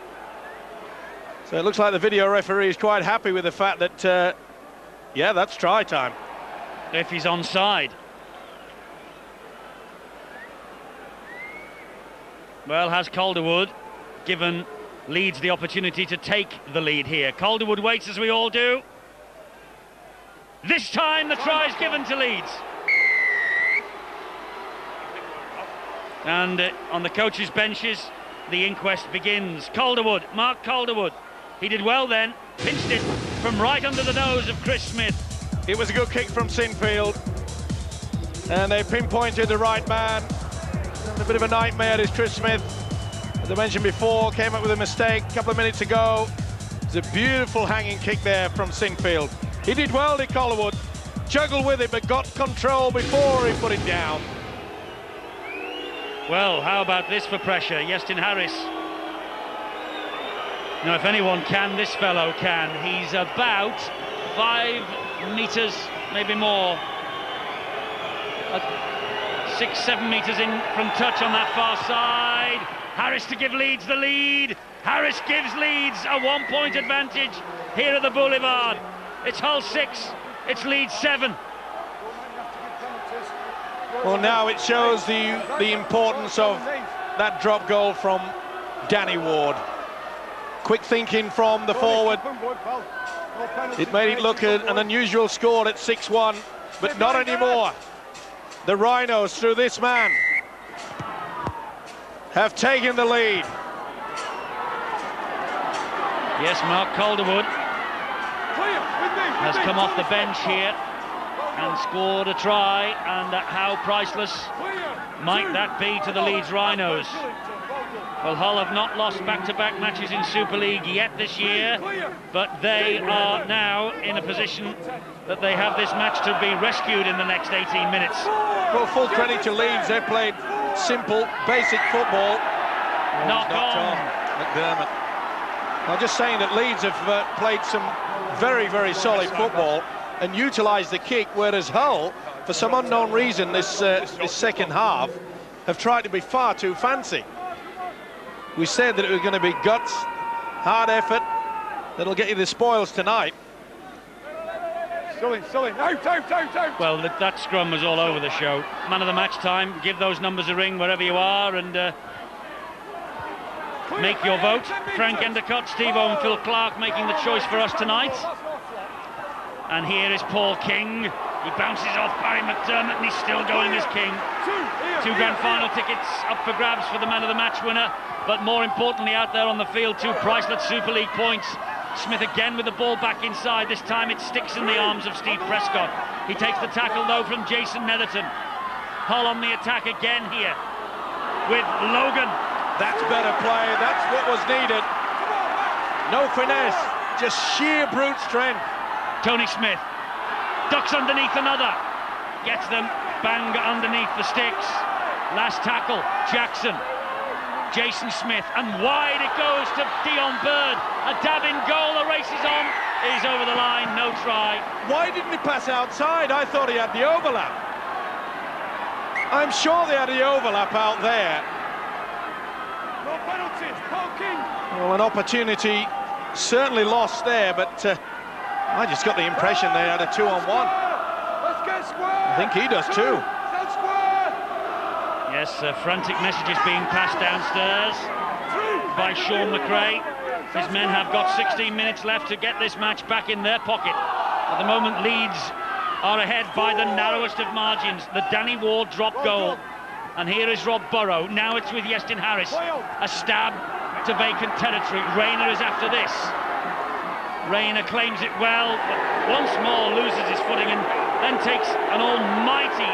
So it looks like the video referee is quite happy with the fact that, yeah, that's try time. If he's onside. Well, has Calderwood given Leeds the opportunity to take the lead here? Calderwood waits, as we all do. This time the try is given to Leeds. And on the coaches' benches, the inquest begins. Calderwood, Mark Calderwood. He did well then, pinched it from right under the nose of Chris Smith. It was a good kick from Sinfield. And they pinpointed the right man. And a bit of a nightmare is Chris Smith. As I mentioned before, came up with a mistake a couple of minutes ago. It's a beautiful hanging kick there from Sinfield. He did well, did Calderwood. juggled with it, but got control before he put it down. Well, how about this for pressure? Iestyn Harris. Now, if anyone can, this fellow can. He's about 5 metres, maybe more. 6-7 metres in from touch on that far side. Harris to give Leeds the lead. Harris gives Leeds a 1-point advantage here at the Boulevard. It's Hull 6, it's Leeds 7. Well, now it shows the importance of that drop goal from Danny Ward. Quick thinking from the forward. It made it look an unusual score at 6-1, but not anymore. The Rhinos, through this man, have taken the lead. Yes, Mark Calderwood has come off the bench here and scored a try, and how priceless might that be to the Leeds Rhinos? Well, Hull have not lost back-to-back matches in Super League yet this year, but they are now in a position that they have this match to be rescued in the next 18 minutes. Well, full credit to Leeds. They've played simple, basic football. Knock on. McDermott. I'm just saying that Leeds have played some very, very solid football and utilised the kick, whereas Hull, for some unknown reason, this second half, have tried to be far too fancy. We said that it was going to be guts, hard effort, that'll get you the spoils tonight. Out. Well, that scrum was all over the show. Man of the match time. Give those numbers a ring wherever you are, and make your vote. Frank Endicott, Steve Owen, Phil Clark making the choice for us tonight. And here is Paul King. He bounces off Barry McDermott, and he's still going as King. 2 grand final tickets up for grabs for the man of the match winner, but more importantly, out there on the field, 2 priceless Super League points. Smith again with the ball back inside. This time it sticks in the arms of Steve Prescott. He takes the tackle though from Jason Netherton. Hull on the attack again here with Logan. That's better play. That's what was needed. No finesse, just sheer brute strength. Tony Smith ducks underneath another, gets them bang underneath the sticks. Last tackle, Jackson, Jason Smith, and wide it goes to Dion Bird. A dab in goal, the race is on. He's over the line, no try. Why didn't he pass outside? I thought he had the overlap. I'm sure they had the overlap out there. No penalties, Paul King. Well, an opportunity certainly lost there, but I just got the impression they had a 2-on-1. Let's get square. I think he does too. Yes, frantic messages being passed downstairs by Shaun McRae. His men have got 16 minutes left to get this match back in their pocket. At the moment, Leeds are ahead by the narrowest of margins. The Danny Ward drop goal. And here is Rob Burrow. Now it's with Iestyn Harris. A stab to vacant territory. Rayner is after this. Rayner claims it well, but once more loses his footing and then takes an almighty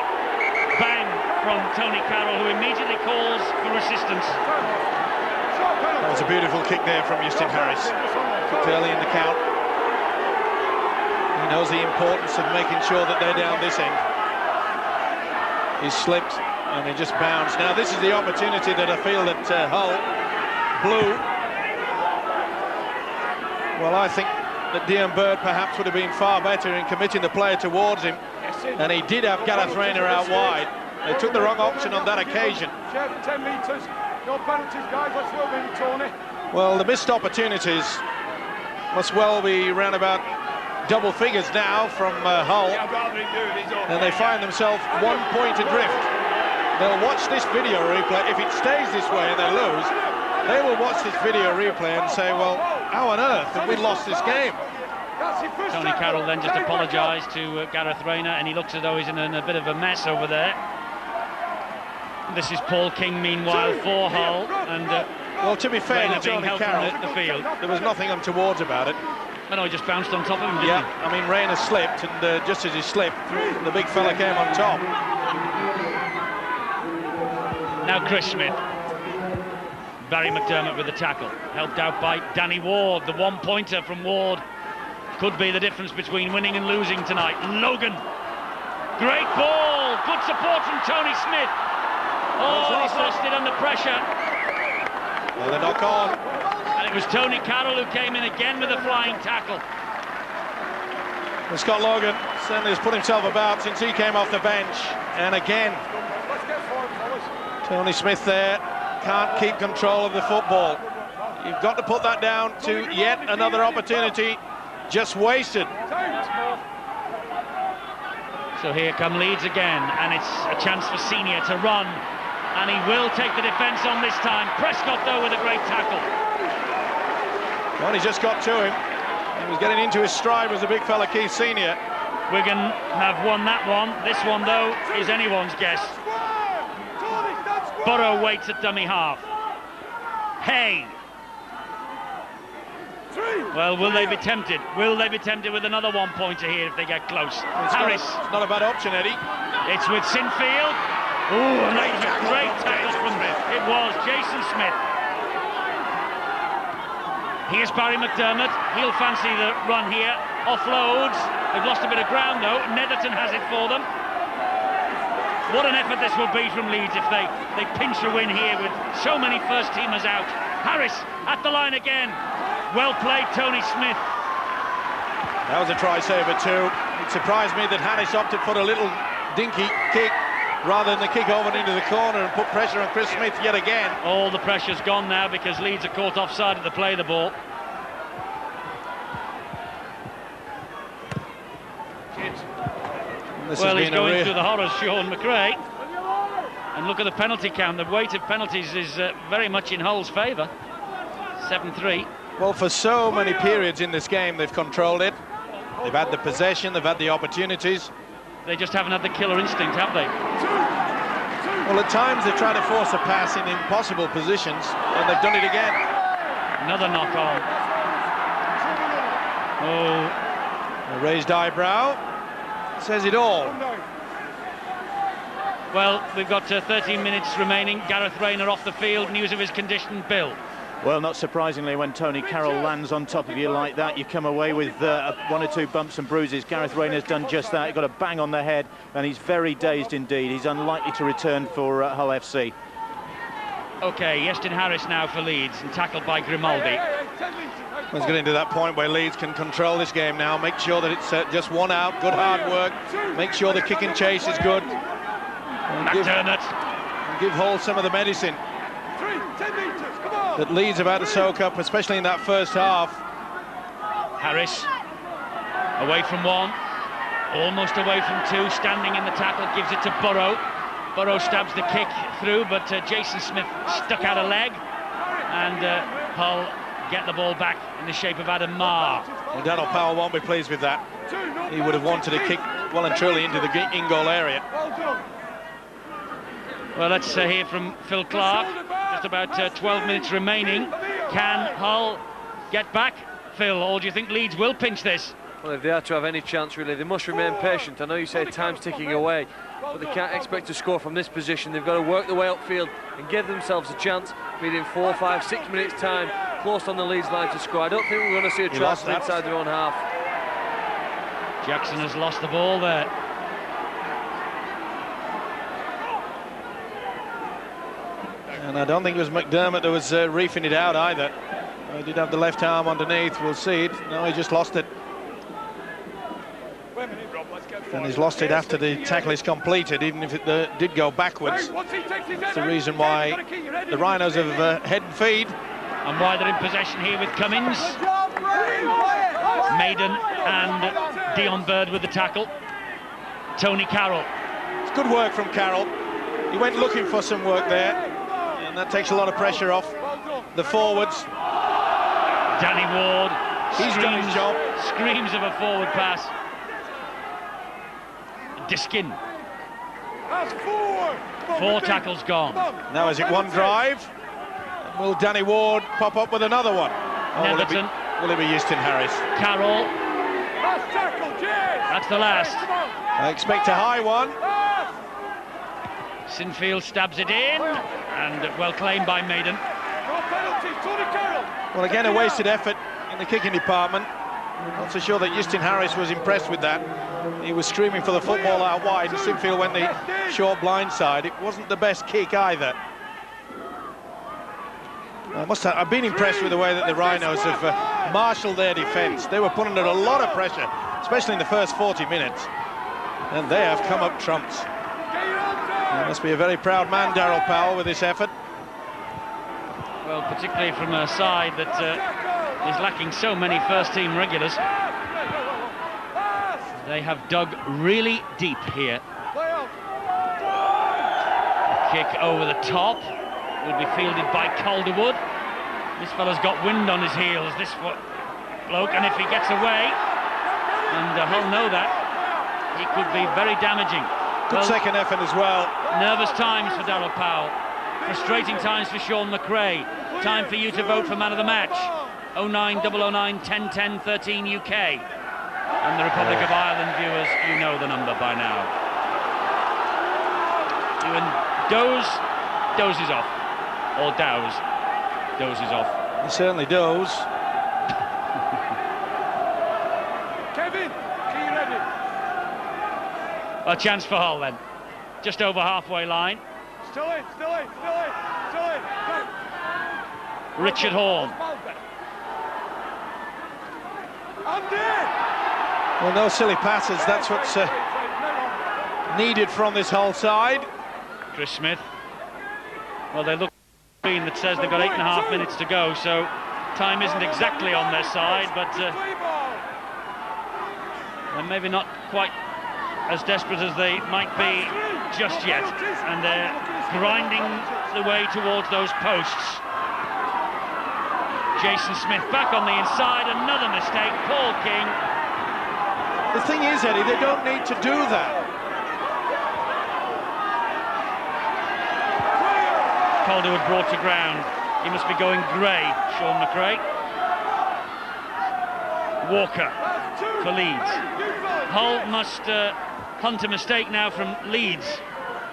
bang from Tony Carroll, who immediately calls for assistance. That was a beautiful kick there from Iestyn Harris. Kicked early in the count. He knows the importance of making sure that they're down this end. He slipped and he just bounced. Now this is the opportunity that I feel that Hull blew. Well, I think that Dion Bird perhaps would have been far better in committing the player towards him, and he did have Gareth Rayner out wide. They took the wrong option on that occasion. 10 metres, no penalties, guys. Let's go, baby, Tony. Well, the missed opportunities must well be around about double figures now from Hull, and they find themselves 1 point adrift. They'll watch this video replay. If it stays this way and they lose, they will watch this video replay and say, well, how on earth have we lost this game? Tony Carroll then just apologised to Gareth Rayner, and he looks as though he's in a bit of a mess over there. This is Paul King, meanwhile, for Hull, and well, to be fair to Tony Carroll, the field. There was nothing untowards about it. I know, he just bounced on top of him, didn't he? I mean, Rayner slipped, and just as he slipped, the big fella came on top. Now Chris Smith. Barry McDermott with the tackle, helped out by Danny Ward. The 1-pointer from Ward could be the difference between winning and losing tonight. Logan Great ball, good support from Tony Smith. Oh, he's lost it under pressure. Well, the knock on. And it was Tony Carroll who came in again with a flying tackle. And Scott Logan certainly has put himself about since he came off the bench. And again, Tony Smith there can't keep control of the football. You've got to put that down to yet another opportunity just wasted. So here come Leeds again, and it's a chance for Senior to run, and he will take the defence on this time. Prescott though with a great tackle. Well, he just got to him. He was getting into his stride, was a big fella, Keith Senior. Wigan have won that one. This one though is anyone's guess. Burrow waits at dummy half. Hey. Well, will they be tempted? Will they be tempted with another one-pointer here if they get close? Harris. It's not a bad option, Eddie. It's with Sinfield. Oh, and that was a great tackle from it was Jason Smith. Here's Barry McDermott. He'll fancy the run here. Offloads. They've lost a bit of ground though. Netherton has it for them. What an effort this will be from Leeds if they pinch a win here with so many first-teamers out. Harris at the line again. Well played, Tony Smith. That was a try-saver too. It surprised me that Harris opted for a little dinky kick rather than the kick over into the corner and put pressure on Chris Smith yet again. All the pressure's gone now because Leeds are caught offside at the play of the ball. Well, he's going through the horrors, Shaun McRae. And look at the penalty count. The weight of penalties is very much in Hull's favour. 7-3. Well, for so many periods in this game, they've controlled it. They've had the possession, they've had the opportunities. They just haven't had the killer instinct, have they? Well, at times they've tried to force a pass in impossible positions, and they've done it again. Another knock on. Oh. A raised eyebrow says it all. Well, we've got 13 minutes remaining. Gareth Rayner off the field. News of his condition, Bill. Well, not surprisingly, when Tony Carroll lands on top of you like that, you come away with one or two bumps and bruises. Gareth Rayner's done just that. He got a bang on the head, and he's very dazed indeed. He's unlikely to return for Hull FC. OK, Iestyn Harris now for Leeds, and tackled by Grimaldi. Let's get into that point where Leeds can control this game now. Make sure that it's just one out, good hard work. Make sure the kick and chase is good. McDermott. Give Hull some of the medicine that Leeds have had to soak up, especially in that first half. Harris away from one, almost away from two, standing in the tackle, gives it to Burrow. Burrow stabs the kick through, but Jason Smith stuck out a leg, and Hull get the ball back in the shape of Adam Marr. Well, Daniel Powell won't be pleased with that. He would have wanted a kick well and truly into the in-goal area. Well, let's hear from Phil Clark. Just about 12 minutes remaining. Can Hull get back, Phil, or do you think Leeds will pinch this? Well, if they are to have any chance, really, they must remain patient. I know you say time's ticking away, but they can't expect to score from this position. They've got to work their way upfield and give themselves a chance, within 4, 5, 6 minutes' time, close on the Leeds line to score. I don't think we're going to see a try from inside their own half. Jackson has lost the ball there. And I don't think it was McDermott that was reefing it out either. He did have the left arm underneath, we'll see it. No, he just lost it. And he's lost it after the tackle is completed, even if it did go backwards. That's the reason why the Rhinos have head and feed. And why they're in possession here with Cummins. Maiden and Dion Bird with the tackle. Tony Carroll. It's good work from Carroll. He went looking for some work there, and that takes a lot of pressure off the forwards. Danny Ward. He's done his job. Screams of a forward pass. Diskin. 4 tackles gone. Now is it one drive? Will Danny Ward pop up with another one? Or will it be Iestyn Harris? Carroll. That's the last. I expect a high one. Sinfield stabs it in, and well claimed by Maiden. Well, again, a wasted effort in the kicking department. Not so sure that Justin Harris was impressed with that. He was screaming for the football out wide, and Sinfield went the short blind side. It wasn't the best kick either. I've been impressed with the way that the Rhinos have marshalled their defence. They were put under a lot of pressure, especially in the first 40 minutes. And they have come up trumps. He must be a very proud man, Darryl Powell, with this effort. Well, particularly from a side that is lacking so many first-team regulars. They have dug really deep here. Kick over the top will be fielded by Calderwood. This fella's got wind on his heels, this bloke, and if he gets away, and Hull know that, he could be very damaging. Good second effort as well. Nervous times for Darryl Powell. Frustrating times for Shaun McRae. Time for you to vote for man of the match. 09009 1010 13 UK. And the Republic of Ireland viewers, you know the number by now. Ewan dozes off. Or dozes off. He certainly does. Kevin, are you ready? A chance for Hull then. Just over halfway line. Still in. Richard Horn. Well, no silly passes. That's what's needed from this Hull side. Chris Smith. Well, they look at the screen that says they've got 8.5 minutes to go, so time isn't exactly on their side, but they're maybe not quite as desperate as they might be just yet, and they're grinding the way towards those posts. Jason Smith back on the inside, another mistake, Paul King. The thing is, Eddie, they don't need to do that. Calderwood brought to ground. He must be going grey, Shaun McRae. Walker for Leeds. Hull must hunt a mistake now from Leeds.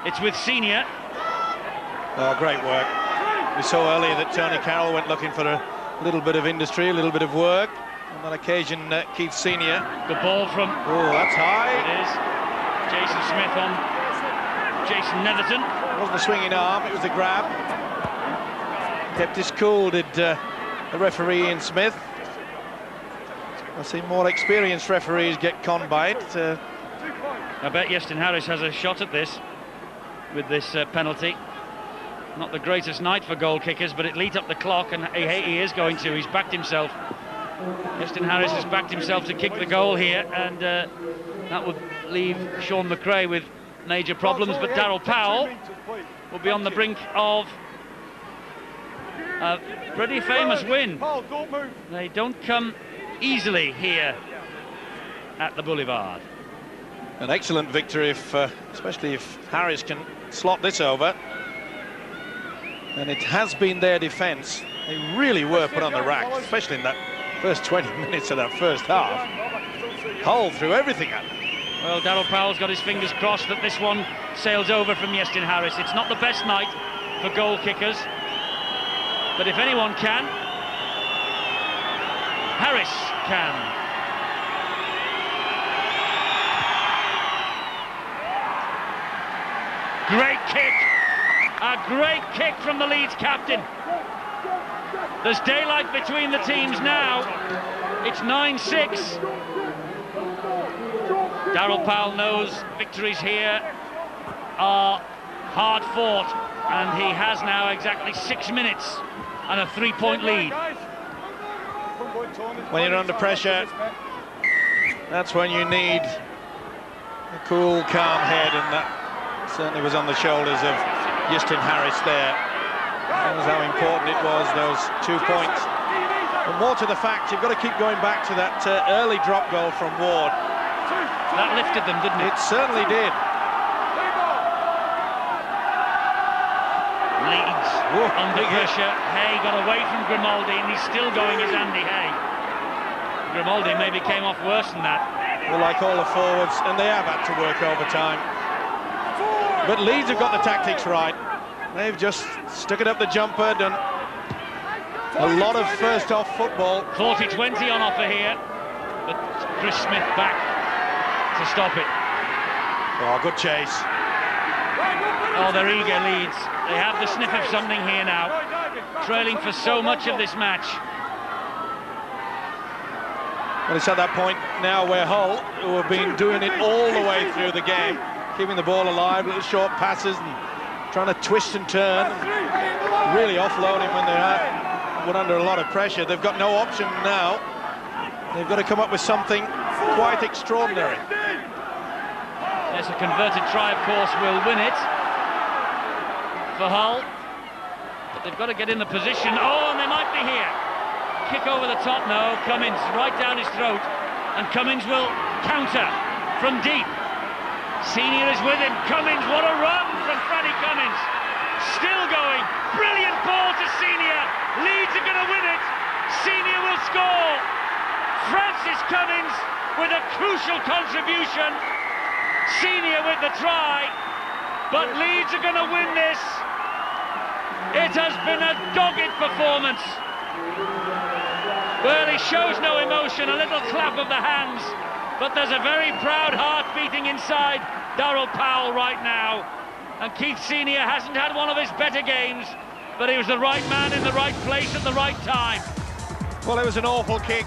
It's with Senior. Oh, great work. We saw earlier that Tony Carroll went looking for a little bit of industry, a little bit of work. On that occasion, Keith Senior. Good ball from... Oh, that's high. It is. Jason Smith on Jason Netherton. It wasn't a swinging arm, it was a grab. Kept his cool, did the referee Ian Smith. I've seen more experienced referees get conned by it. I bet Justin Harris has a shot at this with this penalty. Not the greatest night for goal kickers, but it lit up the clock, and he is going to. He's backed himself. Justin Harris has backed himself to kick the goal here, and that would leave Shaun McRae with major problems, but Darryl Powell will be on the brink of a pretty famous win. They don't come easily here at the Boulevard. An excellent victory, especially if Harris can slot this over. And it has been their defence. They really were put on the rack, especially in that first 20 minutes of that first half. Hull threw everything at them. Well, Darryl Powell's got his fingers crossed that this one sails over from Justin Harris. It's not the best night for goal kickers, but if anyone can, Harris can. Great kick! A great kick from the Leeds captain. There's daylight between the teams now. It's 9-6. Darryl Powell knows victories here are hard fought, and he has now exactly 6 minutes and a 3-point lead. When you're under pressure, that's when you need a cool, calm head, and that certainly was on the shoulders of Justin Harris there. That was how important it was, those 2 points. But more to the fact, you've got to keep going back to that early drop goal from Ward. That lifted them, didn't it? It certainly did. Leeds under pressure. Hay got away from Grimaldi, and he's still going as Andy Hay. Grimaldi maybe came off worse than that. Well, like all the forwards, and they have had to work overtime. But Leeds have got the tactics right. They've just stuck it up the jumper, done a lot of first-off football. 40-20 on offer here. but Chris Smith back to stop it. Oh, good chase. Oh, they're eager, Leeds. They have the sniff of something here now, trailing for so much of this match. Well, it's at that point now where Hull, who have been doing it all the way through the game, keeping the ball alive, little short passes and trying to twist and turn, and really offloading when they're under a lot of pressure. They've got no option now. They've got to come up with something quite extraordinary. Yes, a converted try, of course, will win it for Hull. But they've got to get in the position. Oh, and they might be here. Kick over the top, no. Cummins right down his throat. And Cummins will counter from deep. Senior is with him. Cummins, what a run from Freddie Cummins. Still going. Brilliant ball to Senior. Leeds are going to win it. Senior will score. Francis Cummins with a crucial contribution. Senior with the try. But Leeds are going to win this. It has been a dogged performance. Well, he shows no emotion, a little clap of the hands, but there's a very proud heart beating inside Darryl Powell right now. And Keith Senior hasn't had one of his better games, but he was the right man in the right place at the right time. Well, it was an awful kick.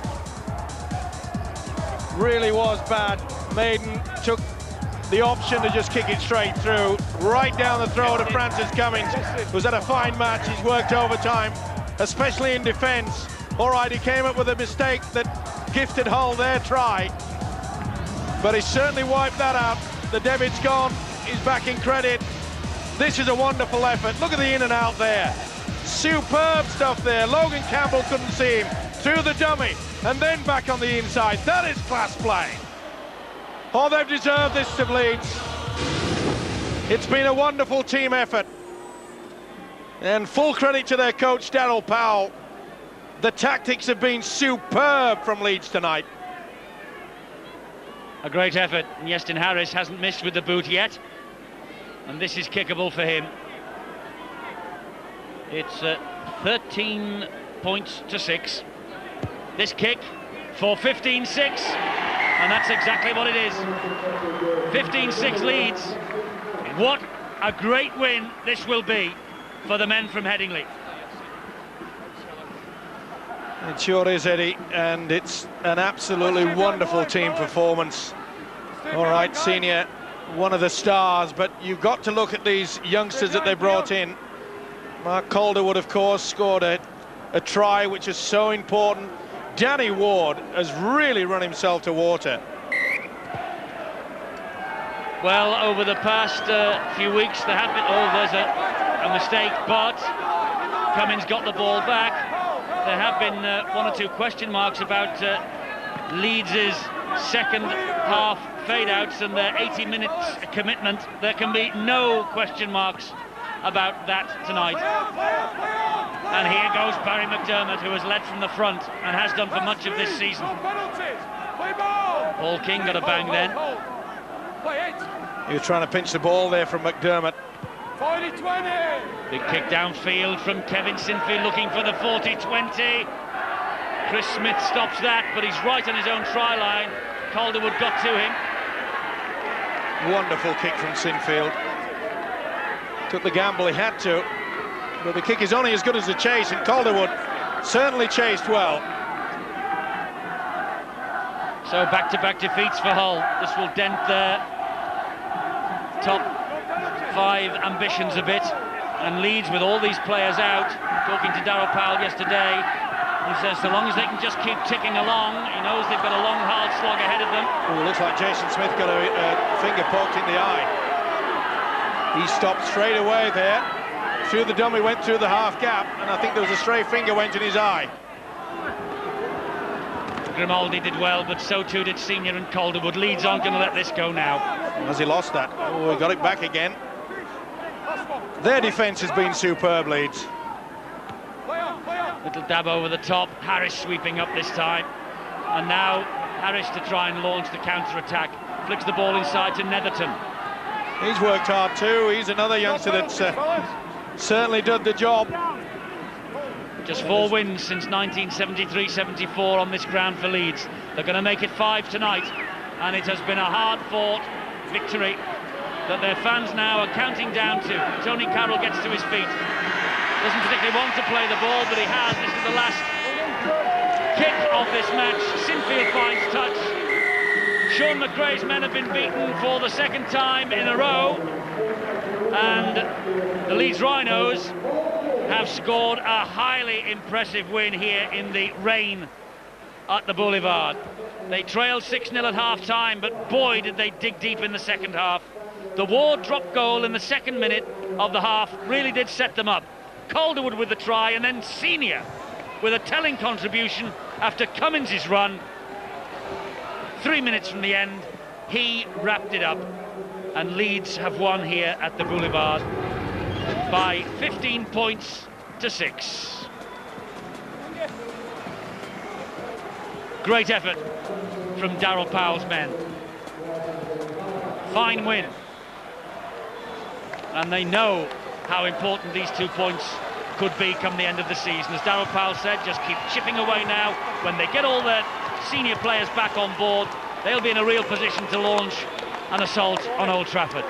Really was bad. Maiden took the option to just kick it straight through, right down the throat of Francis Cummins, who's had a fine match. He's worked overtime, especially in defence. All right, he came up with a mistake that gifted Hull their try, but he certainly wiped that out. The debit's gone, he's back in credit. This is a wonderful effort. Look at the in and out there. Superb stuff there. Logan Campbell couldn't see him. Through the dummy, and then back on the inside. That is class play. Oh, they've deserved this to Leeds. It's been a wonderful team effort. And full credit to their coach, Darryl Powell. The tactics have been superb from Leeds tonight. A great effort, and Iestyn Harris hasn't missed with the boot yet. And this is kickable for him. It's 13 points to 6. This kick for 15-6. And that's exactly what it is. 15-6 Leeds. What a great win this will be for the men from Headingley. It sure is, Eddie, and it's an absolutely wonderful team performance. All right, Senior, one of the stars, but you've got to look at these youngsters that they brought in. Mark Calderwood, of course, scored a try which is so important. Danny Ward has really run himself to water. Well, over the past few weeks there have been, there's a mistake, but Cummins got the ball back. There have been one or two question marks about Leeds' second half fade-outs and their 80 minutes commitment. There can be no question marks about that tonight. And here goes Barry McDermott, who has led from the front and has done for much of this season. Paul King got a bang then. He was trying to pinch the ball there from McDermott. 40-20. Big kick downfield from Kevin Sinfield, looking for the 40-20. Chris Smith stops that, but he's right on his own try line. Calderwood got to him. Wonderful kick from Sinfield. Took the gamble he had to, but the kick is only as good as the chase, and Calderwood certainly chased well. So back-to-back defeats for Hull. This will dent their top 5 ambitions a bit. And Leeds, with all these players out, talking to Darryl Powell yesterday, he says so long as they can just keep ticking along, he knows they've got a long, hard slog ahead of them. Oh, looks like Jason Smith got a finger poked in the eye. He stopped straight away there. Through the dummy, went through the half gap, and I think there was a stray finger went in his eye. Grimaldi did well, but so too did Senior and Calderwood. Leeds aren't going to let this go now. Has he lost that? Oh, he got it back again. Their defence has been superb, Leeds. Little dab over the top. Harris sweeping up this time. And now Harris to try and launch the counter-attack. Flicks the ball inside to Netherton. He's worked hard too. He's another youngster that's certainly done the job. Just 4 wins since 1973-74 on this ground for Leeds. They're going to make it 5 tonight, and it has been a hard-fought victory that their fans now are counting down to. Tony Carroll gets to his feet. Doesn't particularly want to play the ball, but he has. This is the last kick of this match. Sinfield finds touch. Shaun McRae's men have been beaten for the second time in a row, and the Leeds Rhinos have scored a highly impressive win here in the rain at the Boulevard. They trailed 6-0 at half-time, but boy did they dig deep in the second half. The Ward drop goal in the second minute of the half really did set them up. Calderwood with the try, and then Senior with a telling contribution after Cummins' run. 3 minutes from the end, he wrapped it up, and Leeds have won here at the Boulevard by 15 points to 6. Great effort from Darryl Powell's men. Fine win. And they know how important these 2 points could be come the end of the season. As Darryl Powell said, just keep chipping away now. When they get all their senior players back on board, they'll be in a real position to launch an assault on Old Trafford.